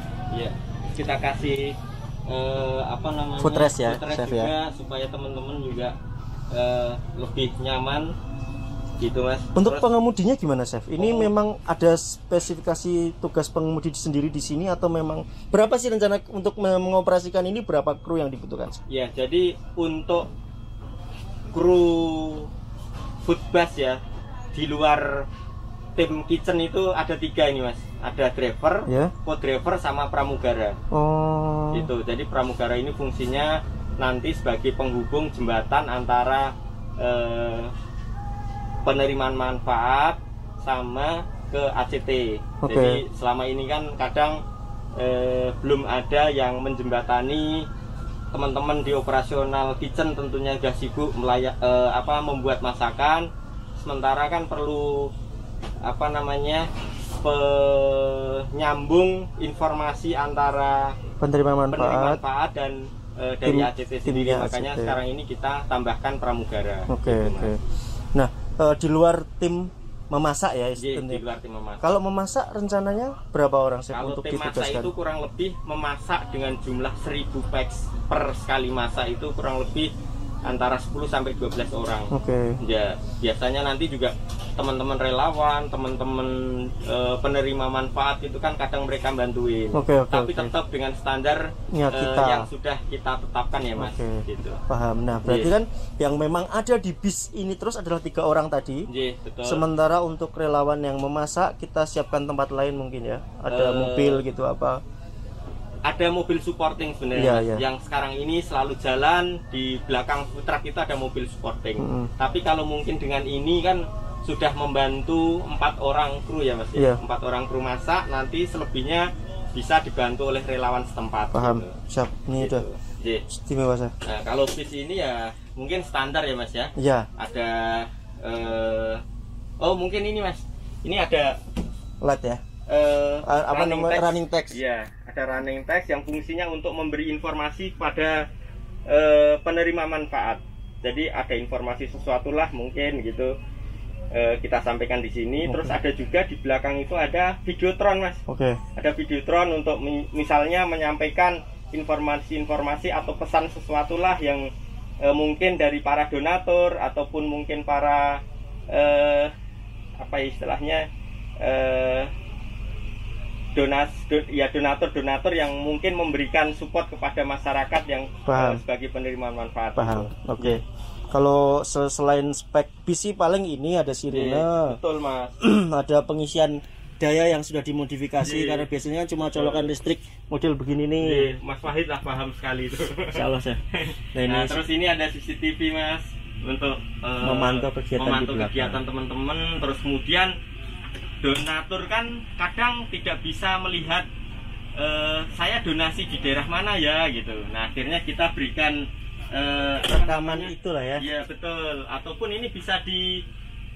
S3: Kita kasih
S1: footrest ya,
S3: Chef, juga supaya teman-teman juga lebih nyaman gitu, Mas.
S1: Untuk pengemudinya gimana, Chef? Ini memang ada spesifikasi tugas pengemudi sendiri di sini atau memang berapa sih rencana untuk mengoperasikan ini, berapa kru yang dibutuhkan?
S3: Ya, jadi untuk kru food bus ya, di luar tim kitchen itu ada 3 ini Mas. Ada driver, co-driver sama pramugara.
S1: Oh.
S3: Gitu. Jadi pramugara ini fungsinya nanti sebagai penghubung jembatan antara penerimaan manfaat sama ke ACT. Jadi selama ini kan kadang belum ada yang menjembatani teman-teman di operasional kitchen, tentunya sudah sibuk membuat masakan, sementara kan perlu penyambung informasi antara
S1: penerima manfaat
S3: dan dari ACT sendiri. Makanya ACT. Sekarang ini kita tambahkan pramugara.
S1: Oke. Nah, di luar tim memasak ya,
S3: di luar tim memasak.
S1: Kalau memasak rencananya berapa orang sih
S3: untuk
S1: untuk
S3: tim masak itu kurang lebih memasak dengan jumlah 1000 packs per sekali masak itu kurang lebih antara 10 sampai 12 orang. Ya, biasanya nanti juga teman-teman relawan, teman-teman penerima manfaat itu kan kadang mereka bantuin. Tapi tetap dengan standar yang sudah kita tetapkan ya Mas. Gitu.
S1: Paham. Nah, berarti kan yang memang ada di bis ini terus adalah 3 orang tadi.
S3: Betul.
S1: Sementara untuk relawan yang memasak kita siapkan tempat lain mungkin ya. Ada mobil gitu apa?
S3: Ada mobil supporting sebenarnya yang sekarang ini selalu jalan di belakang food truck itu ada mobil supporting. Tapi kalau mungkin dengan ini kan sudah membantu 4 orang kru ya Mas. 4 orang kru masak, nanti selebihnya bisa dibantu oleh relawan setempat.
S1: Paham.
S3: Gitu.
S1: Siap. Ini udah istimewa saya.
S3: Nah, kalau bis ini ya mungkin standar ya Mas ya.
S1: Iya.
S3: Ada mungkin ini Mas. Ini ada
S1: LED ya. Running text.
S3: Iya, ada running text yang fungsinya untuk memberi informasi kepada penerima manfaat. Jadi ada informasi sesuatu lah mungkin gitu kita sampaikan di sini. Terus ada juga di belakang itu ada videotron Mas. Ada videotron untuk misalnya menyampaikan informasi-informasi atau pesan sesuatu lah yang mungkin dari para donatur ataupun mungkin para donatur yang mungkin memberikan support kepada masyarakat yang sebagai penerima manfaat.
S1: Paham. Kalau selain spek PC paling ini ada sirine.
S3: Betul Mas.
S1: Ada pengisian daya yang sudah dimodifikasi karena biasanya cuma colokan listrik model begini nih.
S3: Mas Wahid lah paham sekali itu.
S1: Insyaallah saya.
S3: Nah, terus ini ada CCTV Mas untuk
S1: memantau kegiatan
S3: teman-teman. Terus kemudian donatur kan kadang tidak bisa melihat saya donasi di daerah mana ya gitu. Nah, akhirnya kita berikan
S1: rekaman itulah ya.
S3: Iya, betul. Ataupun ini bisa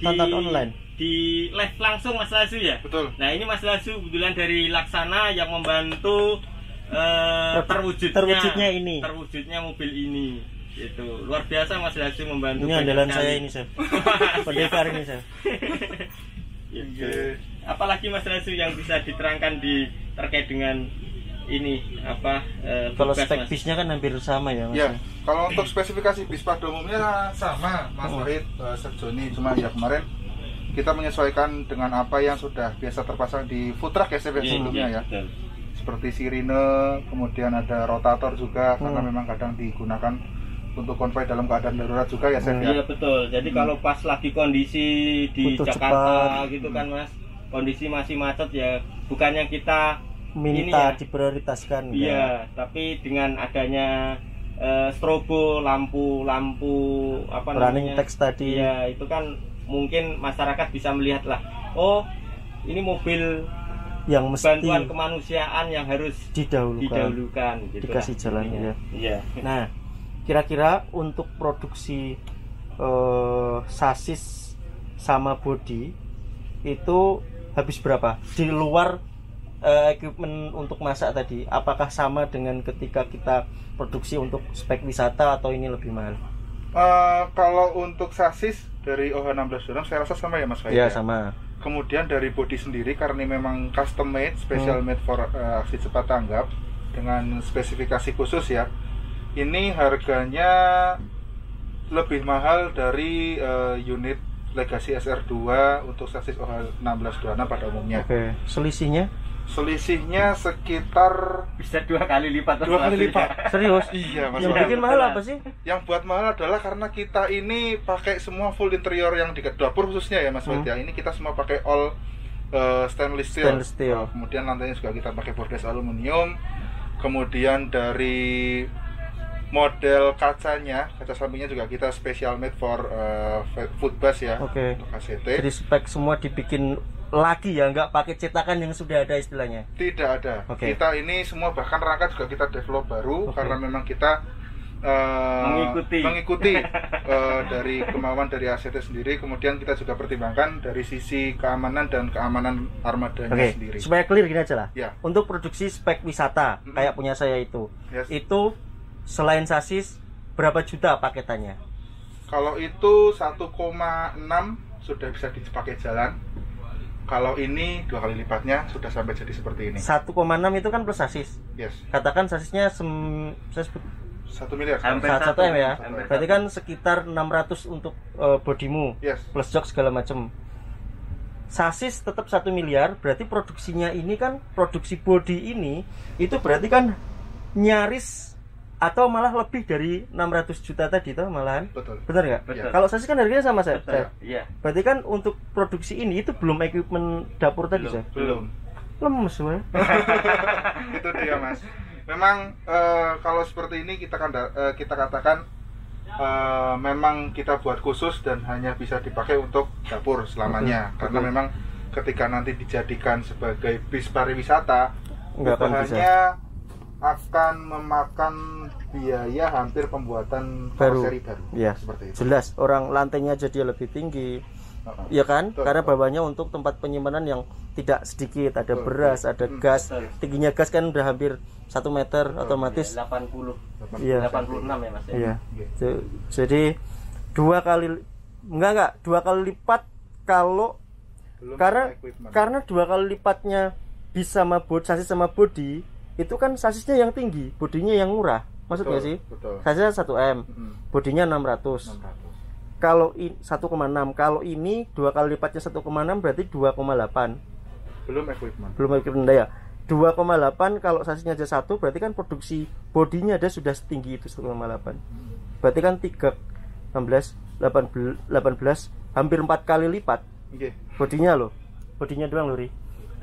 S1: tonton online.
S3: Di live langsung Mas Lasu ya?
S2: Betul.
S3: Nah, ini Mas Lasu kebetulan dari Laksana yang membantu terwujudnya mobil ini. Itu luar biasa Mas Lasu membantu.
S1: Ini andalan saya ini, Chef. Pendekar ini, Chef.
S3: Apalagi Mas Lasu yang bisa diterangkan terkait dengan ini
S1: kalau spek bisnya kan hampir sama ya Mas.
S2: Ya, kalau untuk spesifikasi bis pada umumnya sama Mas Wahid, Chef Joni, cuma ya kemarin kita menyesuaikan dengan apa yang sudah biasa terpasang di food truck ya Chef sebelumnya ya.
S3: Betul.
S2: Seperti sirine, kemudian ada rotator juga karena memang kadang digunakan untuk konvoi dalam keadaan darurat juga ya Chef ya.
S3: Iya betul. Jadi kalau pas lagi kondisi di
S1: untuk
S3: Jakarta cepat gitu kan Mas, kondisi masih macet ya, bukannya kita
S1: minta diprioritaskan.
S3: Iya, tapi dengan adanya strobo, lampu
S1: running text tadi.
S3: Iya, itu kan mungkin masyarakat bisa melihat lah. Oh, ini mobil
S1: yang mesti
S3: bantuan kemanusiaan yang harus didahulukan gitu.
S1: Dikasih jalan ya.
S3: Iya.
S1: Nah, kira-kira untuk produksi sasis sama bodi itu habis berapa? Di luar equipment untuk masak tadi, apakah sama dengan ketika kita produksi untuk spek wisata atau ini lebih mahal?
S2: Kalau untuk sasis dari OH1626 saya rasa sama ya Mas Wahid.
S1: Iya, sama.
S2: Kemudian dari bodi sendiri karena memang custom made, special made for aksi cepat tanggap dengan spesifikasi khusus ya. Ini harganya lebih mahal dari unit Legacy SR2 untuk sasis OH1626 pada umumnya.
S1: Selisihnya?
S2: Selisihnya sekitar
S3: Bisa 2 kali lipat.
S2: 2 kali lipat.
S1: Serius?
S2: Iya, Mas.
S1: Yang
S2: Wahyu.
S1: bikin mahal apa sih?
S2: Yang buat mahal adalah karena kita ini pakai semua full interior yang di dapur khususnya ya Mas Wahyu. Ini kita semua pakai all stainless steel.
S1: Stainless steel.
S2: Nah, kemudian lantainya juga kita pakai bordes aluminium. Kemudian dari model kacanya, kaca sampingnya juga kita special made for food bus ya.
S1: Oke.
S2: Untuk KCT.
S1: Jadi spek semua dibikin lagi ya, nggak pakai cetakan yang sudah ada istilahnya.
S2: Tidak ada.
S1: Oke.
S2: Kita ini semua bahkan rangka juga kita develop baru karena memang kita mengikuti dari kemauan dari ACT sendiri. Kemudian kita juga pertimbangkan dari sisi keamanan dan keamanan armadanya
S1: Oke,
S2: sendiri.
S1: supaya clear gini aja lah.
S2: Ya.
S1: Untuk produksi spek wisata kayak punya saya itu,
S2: Yes.
S1: itu selain sasis berapa juta paketannya?
S2: Kalau itu 1,6 sudah bisa dipakai jalan. Kalau ini 2 kali lipatnya sudah sampai jadi seperti ini.
S1: 1,6 itu kan plus sasis.
S2: Yes.
S1: Katakan sasisnya saya sebut
S2: 1 miliar.
S3: Hampir
S1: 1 M ya.
S3: hampir
S1: Berarti kan sekitar 600 untuk bodimu.
S2: Yes.
S1: Plus jok segala macam. Sasis tetap 1 miliar, berarti produksinya ini kan produksi body ini itu berarti kan nyaris atau malah lebih dari 600 juta tadi toh malahan.
S2: Betul.
S1: Benar nggak?
S3: Betul.
S1: Kalau sasis kan harganya sama saya.
S3: Betul. Iya.
S1: Berarti kan untuk produksi ini itu belum equipment dapur tadi saya.
S2: Belum.
S1: Lemes weh.
S2: Itu dia Mas. Memang kalau seperti ini kita katakan memang kita buat khusus dan hanya bisa dipakai untuk dapur selamanya. Karena memang ketika nanti dijadikan sebagai bis pariwisata,
S1: Nggak akan bisa.
S2: bahannya akan memakan biaya hampir pembuatan karoseri baru.
S1: Ya,
S2: Seperti itu.
S1: jelas orang lantainya jadi lebih tinggi. Ya kan?
S2: Betul.
S1: Karena bawahnya untuk tempat penyimpanan yang tidak sedikit, ada
S2: Betul.
S1: beras, ada gas.
S3: Betul.
S1: Tingginya gas kan udah hampir 1 meter otomatis.
S3: 80.
S1: Iya.
S3: 86 ya Mas ya.
S1: Iya. Jadi 2 kali enggak 2 kali lipat kalau
S2: Belum
S1: karena
S2: ada equipment.
S1: karena 2 kali lipatnya bisa sama sasis sama body, itu kan sasisnya yang tinggi, bodinya yang murah. Maksudnya
S2: Betul,
S1: sih?
S2: betul.
S1: Sasisnya 1 M,
S2: Mm-mm.
S1: bodinya 600.
S2: 600.
S1: Kalau 1,6, kalau ini 2 kali lipatnya 1,6 berarti 2,8.
S2: Belum equipment.
S1: Belum equipment ya. 2,8 kalau sasisnya aja 1 berarti kan produksi bodinya ada sudah setinggi itu 1,8. Berarti kan 3 16 18 hampir 4 kali lipat
S2: Oke.
S1: bodinya loh. Bodinya doang loh, Ri.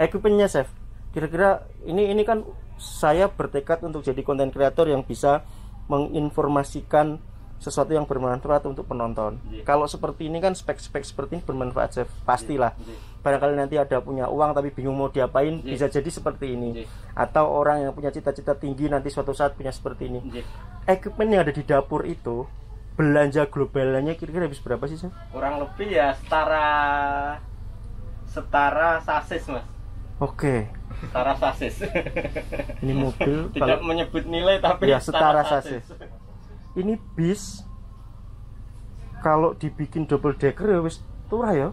S1: Equipmentnya chef. Kira-kira ini kan saya bertekad untuk jadi konten kreator yang bisa menginformasikan sesuatu yang bermanfaat untuk penonton. Kalau seperti ini kan spek-spek seperti ini bermanfaat chef, pastilah. Barangkali nanti ada punya uang tapi bingung mau diapain, bisa jadi seperti ini. Atau orang yang punya cita-cita tinggi nanti suatu saat punya seperti ini. Equipment yang ada di dapur itu belanja globalnya kira-kira habis berapa sih chef?
S3: Kurang lebih ya setara sasis Mas.
S1: Oke.
S3: Setara sasis.
S1: Ini mobil
S3: Tidak menyebut nilai tapi
S1: ya setara sasis. Ini bis kalau dibikin double decker ya wis turah ya.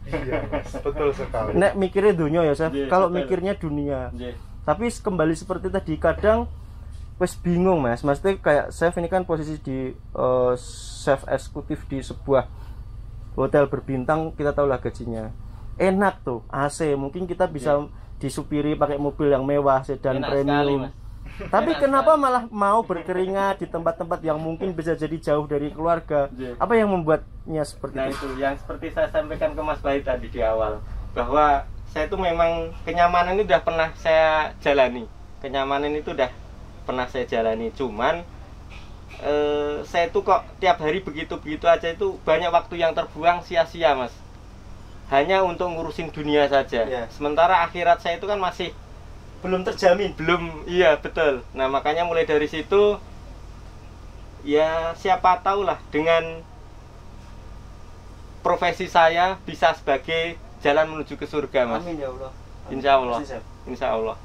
S2: Iya, Mas. Betul sekali.
S1: Nek mikirnya dunia ya, Chef.
S3: Iya,
S1: Kalau
S3: betul.
S1: mikirnya dunia.
S3: Nggih.
S1: Tapi kembali seperti tadi kadang wis bingung, Mas. Maksudnya kayak chef ini kan posisi di chef eksekutif di sebuah hotel berbintang, kita tahu lah gajinya. Enak tuh, AC. Mungkin kita bisa disupiri pakai mobil yang mewah, sedan
S3: Enak sekali,
S1: premium.
S3: Mas.
S1: Tapi
S3: Enak
S1: kenapa
S3: sekali.
S1: malah mau berkeringat di tempat-tempat yang mungkin bisa jadi jauh dari keluarga?
S3: Iya.
S1: Apa yang membuatnya seperti
S3: Nah
S1: itu?
S3: itu yang seperti saya sampaikan ke Mas Bayu tadi di awal, bahwa saya itu memang kenyamanan ini udah pernah saya jalani. Kenyamanan itu udah pernah saya jalani. Cuman saya itu kok tiap hari begitu-begitu aja, itu banyak waktu yang terbuang sia-sia Mas. Hanya untuk ngurusin dunia saja.
S1: Iya.
S3: Sementara akhirat saya itu kan masih
S1: Belum terjamin.
S3: belum, iya betul. Nah makanya mulai dari situ ya siapa tahu lah dengan profesi saya bisa sebagai jalan menuju ke surga Mas.
S1: Amin ya Allah.
S3: Insya Allah.
S1: Masih, Chef.
S3: Insya Allah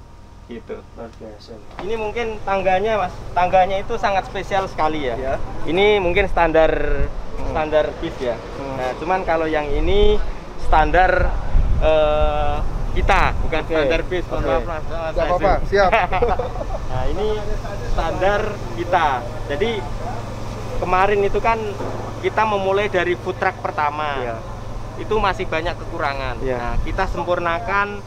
S3: gitu.
S1: Luar biasa.
S3: Ini mungkin tangganya Mas, tangganya itu sangat spesial sekali ya.
S1: Ya.
S3: Ini mungkin standar bis ya. Nah cuman kalau yang ini standar kita, bukan
S1: Oke.
S3: standar bis. Mohon
S1: Oke.
S3: maaf Mas.
S2: Gak apa-apa, siap.
S3: Nah ini standar kita. Jadi kemarin itu kan kita memulai dari food truck pertama.
S1: Iya.
S3: Itu masih banyak kekurangan.
S1: Iya.
S3: Nah kita sempurnakan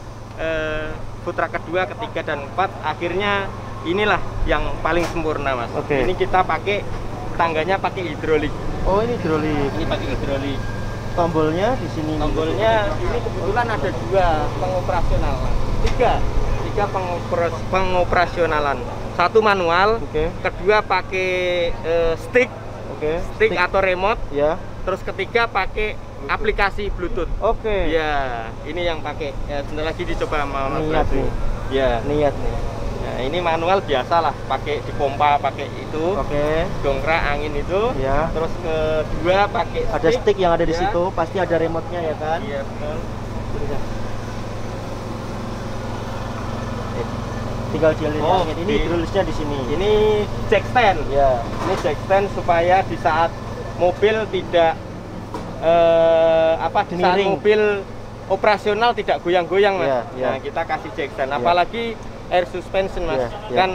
S3: food truck kedua, ketiga dan keempat, akhirnya inilah yang paling sempurna mas.
S1: Oke.
S3: Ini kita pakai tangganya pakai hidrolik.
S1: Oh ini hidrolik.
S3: Ini pakai hidrolik.
S1: Tombolnya di sini.
S3: Tombolnya ini kebetulan ada 2 pengoperasional, Mas. Tiga pengoperasionalan. Satu manual,
S1: Oke.
S3: kedua pakai stick
S1: Stick.
S3: atau remote,
S1: Ya.
S3: terus ketiga pakai aplikasi Bluetooth.
S1: Oke.
S3: Ya, ini yang pakai. Ya, sebentar lagi dicoba sama Mas
S1: Niat
S3: Rasul.
S1: nih.
S3: Ya.
S1: Niat nih.
S3: Nah, ini manual biasa lah, pakai dipompa, pakai itu,
S1: Oke.
S3: dongkrak angin itu.
S1: Ya.
S3: Terus kedua pakai
S1: Ada stick yang ada di
S3: Ya.
S1: situ, pasti ada remote-nya ya kan?
S3: Iya, betul.
S1: Tinggal dialin
S3: Oh,
S1: angin. Ini
S3: di-
S1: hidrolisnya di sini.
S3: Ini jack stand.
S1: Ya.
S3: Ini jack stand supaya di saat mobil tidak di saat
S1: Miring.
S3: mobil operasional tidak goyang-goyang mas.
S1: Iya, iya.
S3: Nah kita kasih jack stand.
S1: Iya.
S3: Apalagi air suspension mas,
S1: Iya, iya.
S3: kan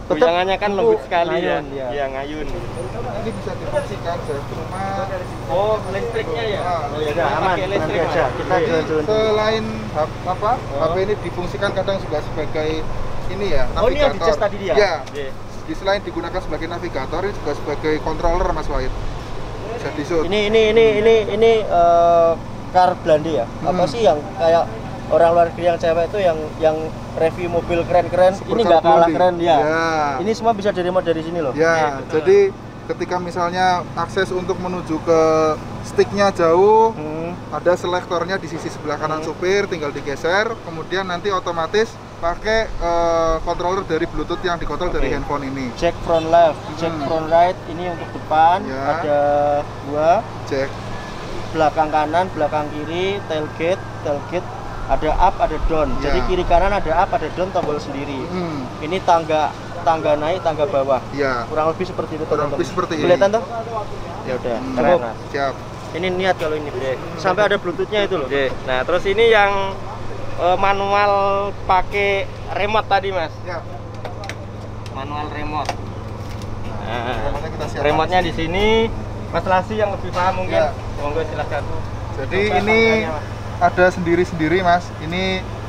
S1: Tetep
S3: goyangannya kan
S1: itu
S3: lembut sekali
S1: ngayun,
S3: ya.
S1: iya.
S3: Iya ngayun.
S2: Ini bisa difungsikan cuma
S3: Oh listriknya ya. Oh ya
S1: Udah aman,
S3: pakai listrik
S1: nanti aja.
S3: mas.
S1: Kita
S3: Iya.
S1: jalan-jalan dulu.
S2: selain HP ini difungsikan kadang juga sebagai ini ya,
S1: Oh, ini yang
S2: navigator.
S1: di-cas tadi dia?
S2: Ya,
S3: Iya.
S2: selain digunakan sebagai navigator, ini juga sebagai controller Mas Wahid. Bisa di-shoot.
S1: Ini car Belanda ya. Apa
S2: Hmm.
S1: sih yang kayak orang luar negeri yang cewek itu yang review mobil keren-keren.
S2: Super
S1: Ini nggak kalah
S2: Body.
S1: keren ya.
S2: Ya.
S1: Ini semua bisa di remote dari sini loh.
S2: Ya,
S3: Iya, betul.
S2: jadi ketika misalnya akses untuk menuju ke sticknya jauh,
S1: Hmm.
S2: ada selektornya di sisi sebelah kanan supir, tinggal digeser, kemudian nanti otomatis pakai controller dari Bluetooth yang dikontrol dari
S1: Oke.
S2: handphone ini.
S1: Jack front left, jack
S2: Hmm.
S1: front right, ini untuk depan,
S2: Ya.
S1: ada 2,
S2: Cek.
S1: belakang kanan, belakang kiri, tailgate, ada up, ada down.
S2: Ya.
S1: Jadi kiri kanan ada up, ada down, tombol sendiri. Ini tangga naik, tangga bawah.
S2: Ya.
S1: Kurang lebih seperti itu
S2: Kurang
S1: teman-teman.
S2: lebih seperti ini.
S1: Kelihatan tuh? Ya udah,
S2: Hmm,
S1: cukup.
S2: Siap.
S1: Ini niat kalau ini. Sampai ada bluetoothnya itu loh.
S3: Oke. Nah terus ini yang manual pakai remote tadi mas.
S2: Ya.
S3: Manual remote.
S2: Remote-nya kita siapkan
S3: Remote-nya di sini. Mas Lasi yang lebih paham mungkin.
S2: Ya.
S3: Monggo silakan.
S2: Jadi
S3: Coba
S2: ini
S3: tangganya, Mas.
S2: ada sendiri-sendiri Mas. Ini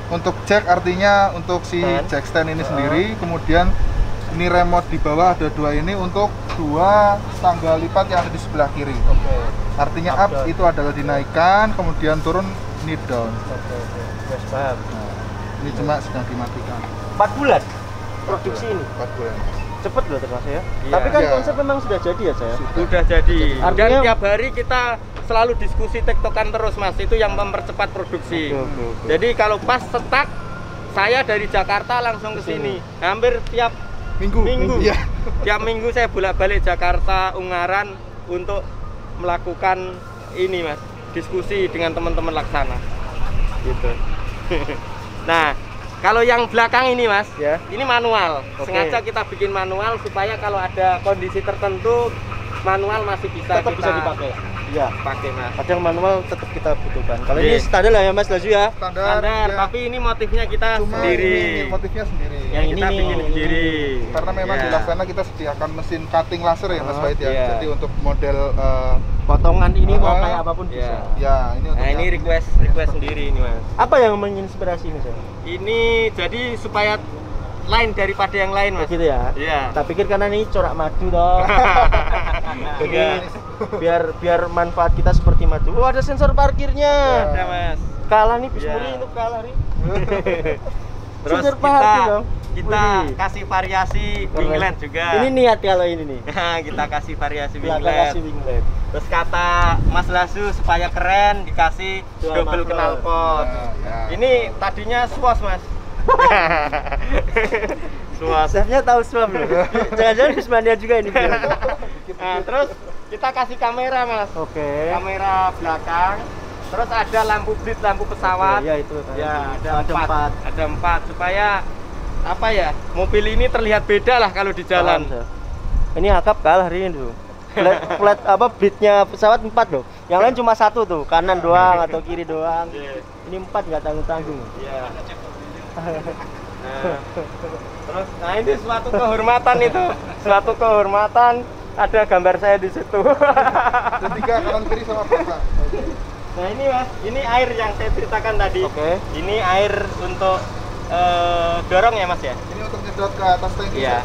S2: untuk jack artinya untuk si
S1: Stand.
S2: jack stand ini sendiri. Kemudian ini remote di bawah ada 2 ini untuk 2 tangga lipat yang ada di sebelah kiri.
S1: Oke.
S2: Artinya
S1: Up,
S2: up
S1: down.
S2: itu adalah dinaikkan, kemudian turun ini down.
S1: Oke. Wes paham.
S2: Nah, ini cuma sedang dimatikan.
S1: 4 bulan produksi ini.
S2: 4 bulan.
S1: Cepet loh termasuk ya.
S3: Iya.
S1: Tapi kan
S2: Iya.
S1: konsep memang sudah jadi ya saya.
S3: Udah jadi. Dan
S1: Artinya-
S3: tiap hari kita selalu diskusi tektokan terus mas. Itu yang mempercepat produksi.
S1: Oke.
S3: Jadi kalau pas setak, saya dari Jakarta langsung ke sini. Hampir tiap minggu.
S2: Iya.
S3: Tiap minggu saya bolak-balik Jakarta, Ungaran untuk melakukan ini mas, diskusi dengan teman-teman Laksana. Gitu. Nah, kalau yang belakang ini mas,
S1: Ya.
S3: ini manual.
S1: Oke.
S3: Sengaja kita bikin manual supaya kalau ada kondisi tertentu manual masih bisa
S1: Tetap
S3: kita
S1: bisa dipakai. Iya.
S3: pakai mas.
S1: Kadang manual tetap kita butuhkan. Kalau
S3: Iya.
S1: ini standar lah ya Mas Lazu ya.
S2: Standar,
S3: Standar,
S2: ya.
S3: tapi ini motifnya kita
S2: Cuma
S3: sendiri.
S2: ini motifnya sendiri.
S1: Yang ini
S3: kita
S1: nih,
S3: bikin sendiri.
S2: Karena memang
S3: Ya.
S2: di Laksana kita sediakan mesin cutting laser ya Mas
S1: Oh,
S2: Wahid ya.
S3: iya.
S2: Jadi untuk model
S1: Potongan ini mau
S2: Ah,
S1: kayak apapun
S3: iya.
S1: bisa.
S2: ya ini untuk
S3: Nah ini
S2: yang-
S3: request sendiri ini mas.
S1: Apa yang menginspirasi ini saya?
S3: Ini jadi supaya lain daripada yang lain mas.
S1: Begitu ya.
S3: Iya.
S1: Tak pikir karena ini corak madu toh. Jadi
S3: Iya.
S1: biar manfaat kita seperti madu. Oh ada sensor parkirnya.
S3: Ada mas.
S1: Kalah nih Bismuri
S3: Iya.
S1: itu kalah nih.
S3: Terus
S1: Sensor parkir dong.
S3: kita
S1: Wih.
S3: kasih variasi winglet juga.
S1: Ini niat kalau ini nih.
S3: Kita kasih variasi
S1: Belakang
S3: winglet.
S1: kasih winglet.
S3: Terus kata Mas Lasu supaya keren dikasih
S1: Dual
S3: double
S1: muffler.
S3: knalpot.
S2: Ya.
S3: Ini tadinya swas mas. Swas.
S1: Chefnya tahu swam loh. Jangan-jangan Bismania juga ini.
S3: Nah, terus kita kasih kamera mas.
S1: Oke.
S3: Kamera belakang. Terus ada lampu blitz, lampu pesawat.
S1: Ya itu.
S3: Ya,
S1: ada empat.
S3: Ada 4 supaya apa ya? Mobil ini terlihat beda lah kalau di jalan.
S1: Paham, Sir. Ini akap kalah hari ini tuh. Flat apa beatnya pesawat 4 loh. Yang lain cuma 1 tuh, kanan doang atau kiri doang.
S3: Iya.
S1: Ini 4 nggak tanggung-tanggung.
S3: Iya. Nah, terus, nah ini suatu kehormatan itu, suatu kehormatan. Ada gambar saya di situ.
S2: Ketiga kanan kiri sama belakang.
S3: Nah ini mas, ini air yang saya ceritakan tadi.
S1: Oke.
S3: Ini air untuk dorong ya Mas ya?
S2: Ini untuk nyedot ke atas tangki.
S3: Iya.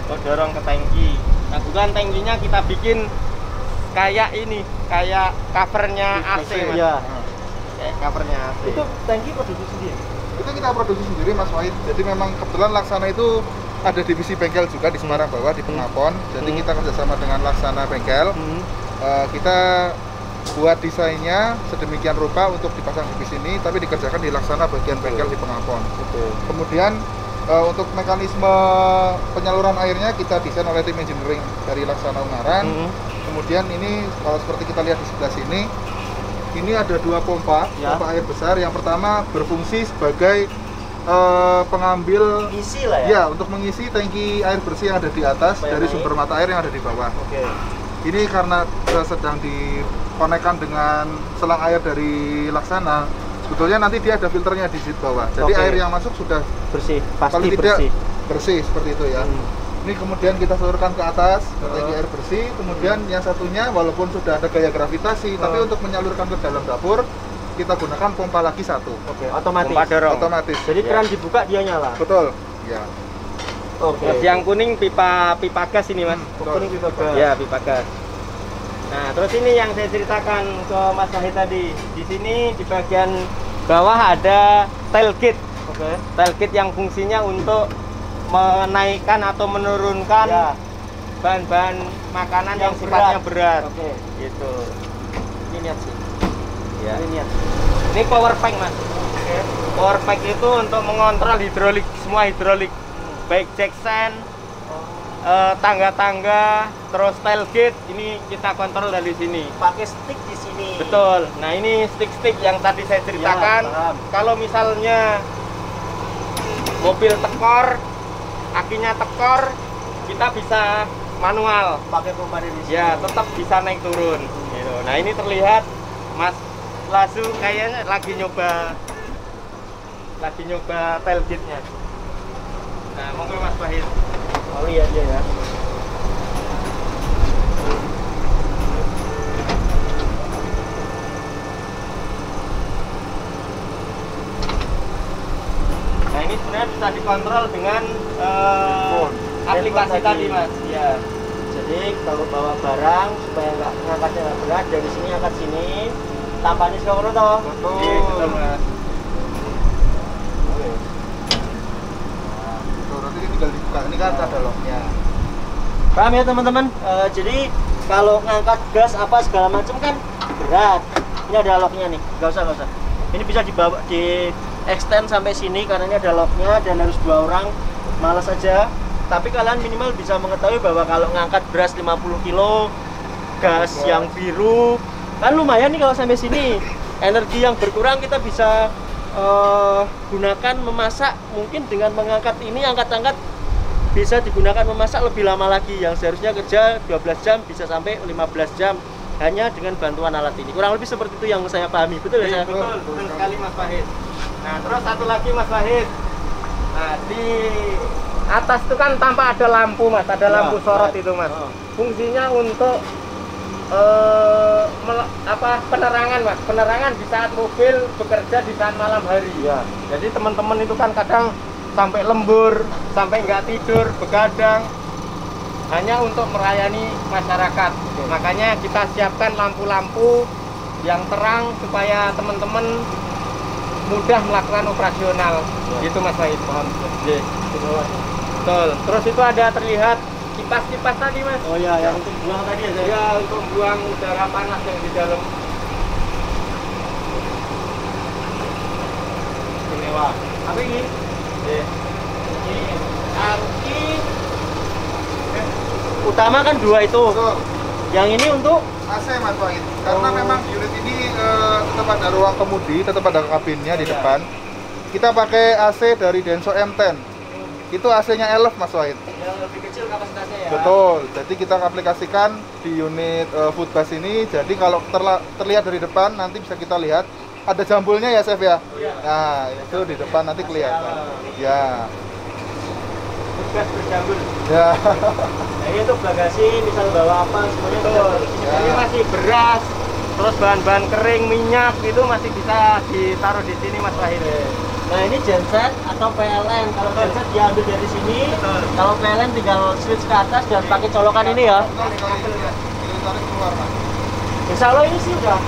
S3: Untuk dorong ke tangki. Nah, bukan tangkinya kita bikin kayak ini, kayak covernya AC Mas.
S1: Iya.
S3: Kayak covernya AC.
S1: Itu tangki produksi sendiri.
S2: Itu kita produksi sendiri Mas Wahid. Jadi memang kebetulan Laksana itu ada divisi bengkel juga di Semarang bawah di Pengapon. Jadi kita kerjasama dengan Laksana Bengkel. Kita buat desainnya sedemikian rupa untuk dipasang di sini, tapi dikerjakan di Laksana bagian bengkel di Pengapon. Kemudian untuk mekanisme penyaluran airnya kita desain oleh tim engineering dari Laksana Ungaran. Kemudian ini kalau seperti kita lihat di sebelah sini, ini ada dua pompa, pompa air besar. Yang pertama berfungsi sebagai pengambil
S1: Isi lah ya.
S2: ya untuk mengisi tangki air bersih yang ada di atas dari sumber mata air yang ada di bawah. Ini karena sedang dikonekkan dengan selang air dari Laksana, sebetulnya nanti dia ada filternya di situ bawah. Jadi air yang masuk sudah
S1: bersih, pasti
S2: paling tidak
S1: bersih.
S2: bersih seperti itu ya. Ini kemudian kita salurkan ke atas ke tangki air bersih. Kemudian yang satunya walaupun sudah ada gaya gravitasi, tapi untuk menyalurkan ke dalam dapur kita gunakan pompa lagi satu.
S1: Otomatis.
S3: Pompa dorong.
S2: Otomatis.
S1: Jadi keran dibuka dia nyala.
S2: Betul. Ya.
S3: Terus yang kuning pipa gas ini Mas.
S1: Kuning pipa gas.
S3: Ya, pipa gas. Nah, terus ini yang saya ceritakan ke Mas Wahid tadi. Di sini di bagian bawah ada tailgate. Tailgate yang fungsinya untuk menaikkan atau menurunkan bahan-bahan makanan yang sifatnya berat. Gitu.
S1: Ini lihat sih.
S3: Ya.
S1: Ini lihat.
S3: Ini power pack Mas. Power pack itu untuk mengontrol hidrolik, semua hidrolik. Baik jacksen, tangga-tangga, terus tailgate ini kita kontrol dari sini.
S1: Pakai stick di sini.
S3: Betul. Nah, ini stick-stick yang tadi saya ceritakan. Kalau misalnya mobil tekor, akinya tekor, kita bisa manual.
S1: Pakai pompa di sini.
S3: Ya, tetap bisa naik turun. Gitu. Nah, ini terlihat Mas Lasu kayaknya lagi nyoba tailgate-nya. Nah, monggo Mas Wahid.
S1: Oh iya dia ya.
S3: Nah, ini sebenarnya bisa dikontrol dengan aplikasi tadi Mas. Ya.
S1: Jadi kalau bawa barang supaya nggak ngangkatnya nggak berat, dari sini angkat sini, tampaknya sekarang toh.
S3: Betul Mas.
S2: Nanti tinggal dibuka. Ini kan ada locknya.
S1: Paham ya teman-teman? Jadi kalau ngangkat gas apa segala macam kan berat. Ini ada locknya nih. Gak usah. Ini bisa dibawa di extend sampai sini karena ini ada locknya dan harus 2 orang. Malas aja. Tapi kalian minimal bisa mengetahui bahwa kalau ngangkat beras 50 kilo, gas yang biru, kan lumayan nih kalau sampai sini. Energi yang berkurang kita bisa gunakan memasak. Mungkin dengan mengangkat ini, angkat-angkat bisa digunakan memasak lebih lama lagi. Yang seharusnya kerja 12 jam bisa sampai 15 jam hanya dengan bantuan alat ini. Kurang lebih seperti itu yang saya pahami. Betul ya?
S3: Betul sekali Mas Wahid. Nah, terus satu lagi Mas Wahid. Nah, di atas itu kan tampak ada lampu Mas, ada lampu sorot itu Mas. Fungsinya untuk penerangan Mas, penerangan di saat mobil bekerja di saat malam hari. Jadi teman-teman itu kan kadang sampai lembur, sampai nggak tidur, begadang, hanya untuk melayani masyarakat. Makanya kita siapkan lampu-lampu yang terang supaya teman-teman mudah melakukan operasional. Gitu Mas Wahid. Paham? Betul. Terus itu ada terlihat kipas-kipas tadi Mas.
S1: Oh iya, yang untuk buang tadi ya?
S3: Ya, untuk buang udara panas yang di dalam. Istimewa. Apa ini? Ini aki.
S1: Utama kan 2 itu.
S2: Betul.
S1: Yang ini untuk
S2: AC Mas Wahid. Karena memang unit ini tetap ada ruang kemudi, tetap ada kabinnya di depan. Kita pakai AC dari Denso M10. Itu AC-nya Elf Mas Wahid.
S1: yang lebih kecil kapasitasnya ya?
S2: Betul. Jadi kita aplikasikan di unit foodbus ini. Jadi kalau terlihat dari depan nanti bisa kita lihat ada jambulnya ya Chef ya. Nah itu di depan nanti kelihatan. Ya.
S3: Gas berjambul.
S2: Ya.
S1: Nah, ini untuk bagasi, misal bawa apa semuanya
S3: Betul.
S1: bisa.
S3: Ini masih beras, terus bahan-bahan kering, minyak itu masih bisa ditaruh di sini Mas Wahid.
S1: Nah ini genset atau PLN. Kalau genset diambil dari sini. Betul. Kalau PLN tinggal switch ke atas dan pakai colokan ini ya. Insya Allah ini sih udah.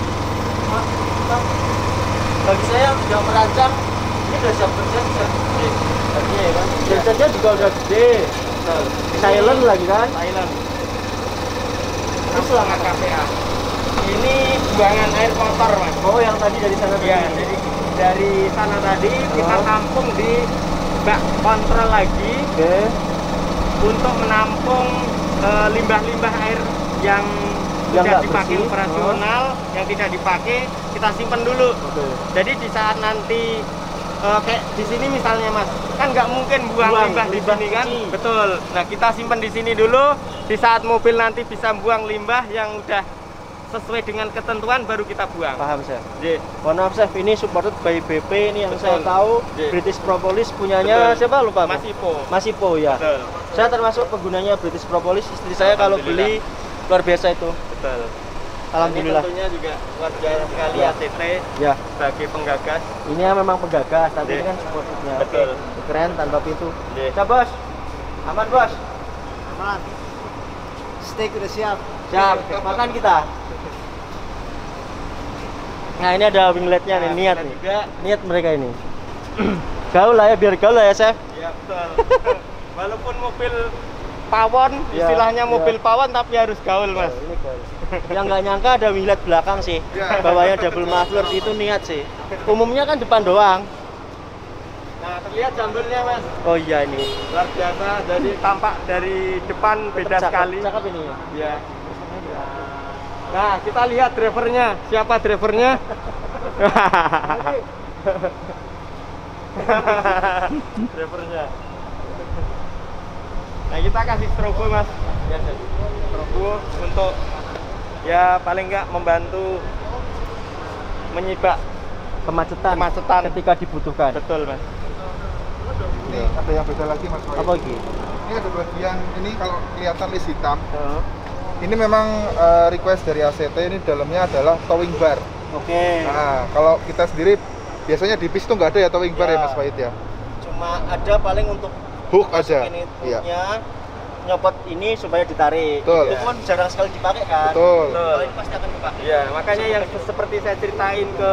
S1: Bagi saya yang sudah merancang, ini udah siap bergenset. Artinya ya kan. Gensetnya juga udah gede. Betul. Silent lagi kan? Silent. Ini selama KPA. Ini buangan air kotor mas. Oh yang tadi dari sana ya, jadi dari sana tadi kita tampung di bak kontrol lagi untuk menampung limbah-limbah air yang tidak dipakai operasional, yang tidak dipakai kita simpan dulu. Jadi di saat nanti kayak di sini misalnya mas, kan nggak mungkin buang limbah di sini kan? Betul. Nah kita simpan di sini dulu. Di saat mobil nanti bisa buang limbah yang udah sesuai dengan ketentuan baru kita buang. Paham chef. Mohon maaf chef, ini supported by BP ini yang saya tahu. British Propolis punyanya siapa lupa? Mas Ipo. Mas Ipo ya. Betul. Saya termasuk penggunanya British Propolis. Istri saya kalau beli luar biasa itu. Betul. Alhamdulillah. Ini tentunya juga luar biasa sekali ya. ACT ya sebagai penggagas. Ini memang penggagas, tapi ini kan supportednya. Betul. Keren tanpa pintu. Ya bos. Aman bos. Aman. Steak udah siap. Siap. Makan kita. Nah ini ada wingletnya nih, niat nih. Niat mereka ini. Gaul lah ya, biar gaul lah ya chef. Iya betul. Walaupun mobil pawon, istilahnya mobil pawon tapi harus gaul mas. Ini gaul. Yang nggak nyangka ada winglet belakang sih. Bawahnya double muffler itu niat sih. Umumnya kan depan doang. Nah terlihat jambulnya mas. Oh iya ini. Luar biasa, jadi tampak dari depan beda sekali. Cakep ini ya. Iya. Nah, kita lihat drivernya. Siapa drivernya? Drivernya. Nah, kita kasih strobo, Mas. Ya, strobo untuk ya paling nggak membantu menyibak kemacetan ketika dibutuhkan. Betul, Mas.
S2: Ini ada yang beda lagi, Mas.
S1: Apa lagi?
S2: Ini ada bagian ini kalau kelihatan list hitam. Ini memang request dari ACT, ini dalamnya adalah towing bar. Oke. Nah, kalau kita sendiri biasanya di bis itu nggak ada ya towing bar ya Mas Wahid ya?
S1: Cuma ada paling untuk
S2: hook aja.
S1: Iya. Nyopot ini supaya ditarik. Betul. Itu kan jarang sekali dipakai kan?
S2: Betul.
S1: Kalau ini pasti akan dipakai. Iya, makanya yang seperti saya ceritain ke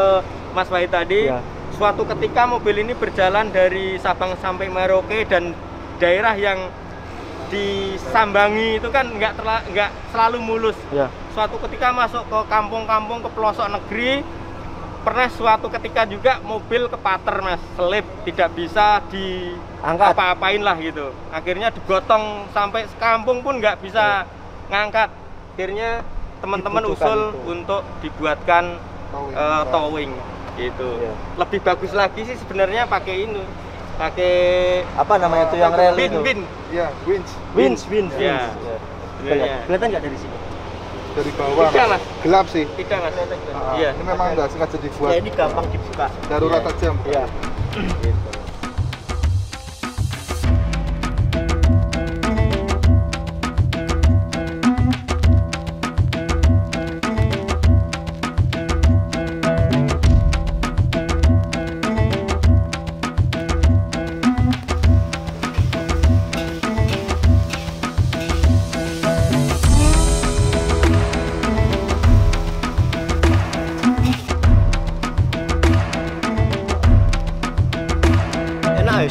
S1: Mas Wahid tadi, suatu ketika mobil ini berjalan dari Sabang sampai Merauke dan daerah yang disambangi itu kan nggak selalu mulus. Ya. Suatu ketika masuk ke kampung-kampung, ke pelosok negeri, pernah suatu ketika juga mobil kepater mas, selip, tidak bisa diangkat apa-apain lah gitu. Akhirnya digotong sampai sekampung pun nggak bisa ngangkat. Akhirnya teman-teman usul untuk dibuatkan towing gitu. Ya. Lebih bagus lagi sih sebenarnya pakai ini. Pakai apa namanya itu yang rel itu?
S2: Iya, winch.
S1: Ya. Kelihatan nggak dari sini?
S2: Dari bawah.
S1: Tidak, Mas.
S2: Gelap sih.
S1: Tidak, Mas.
S2: Iya. Ini memang nggak sengaja dibuat.
S1: Ya, ini gampang dibuka.
S2: Darurat aja.
S1: Iya. Gitu.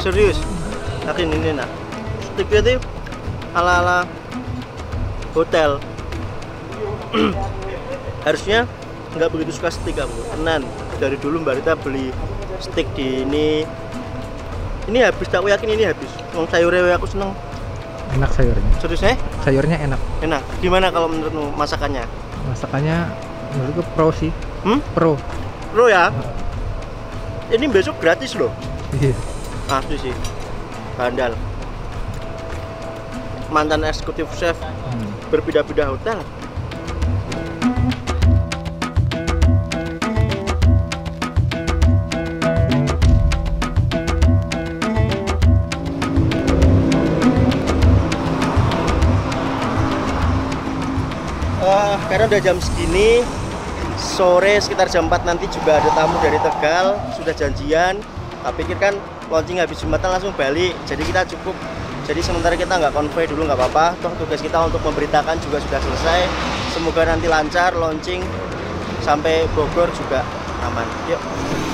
S1: Serius, yakin ini enak. Stiknya itu ala-ala hotel. Harusnya nggak begitu suka stik aku, tenan. Dari dulu Mbak Rita beli stik di ini habis, aku yakin ini habis. Wong sayurnya aku seneng.
S4: Enak sayurnya.
S1: Serius
S4: Sayurnya enak.
S1: Enak. Gimana kalau menurutmu masakannya?
S4: Masakannya menurutku pro sih. Pro
S1: ya? Ini besok gratis loh.
S4: Iya.
S1: Asli sih, bandal. Mantan eksekutif chef berpindah-pindah hotel. Karena udah jam segini, sore sekitar jam 4 nanti juga ada tamu dari Tegal, sudah janjian. Tak pikir kan launching habis Jumatan langsung balik, jadi kita cukup. Jadi sementara kita nggak konvoy dulu nggak apa-apa. Toh tugas kita untuk memberitakan juga sudah selesai. Semoga nanti lancar launching sampai Bogor juga aman. Yuk.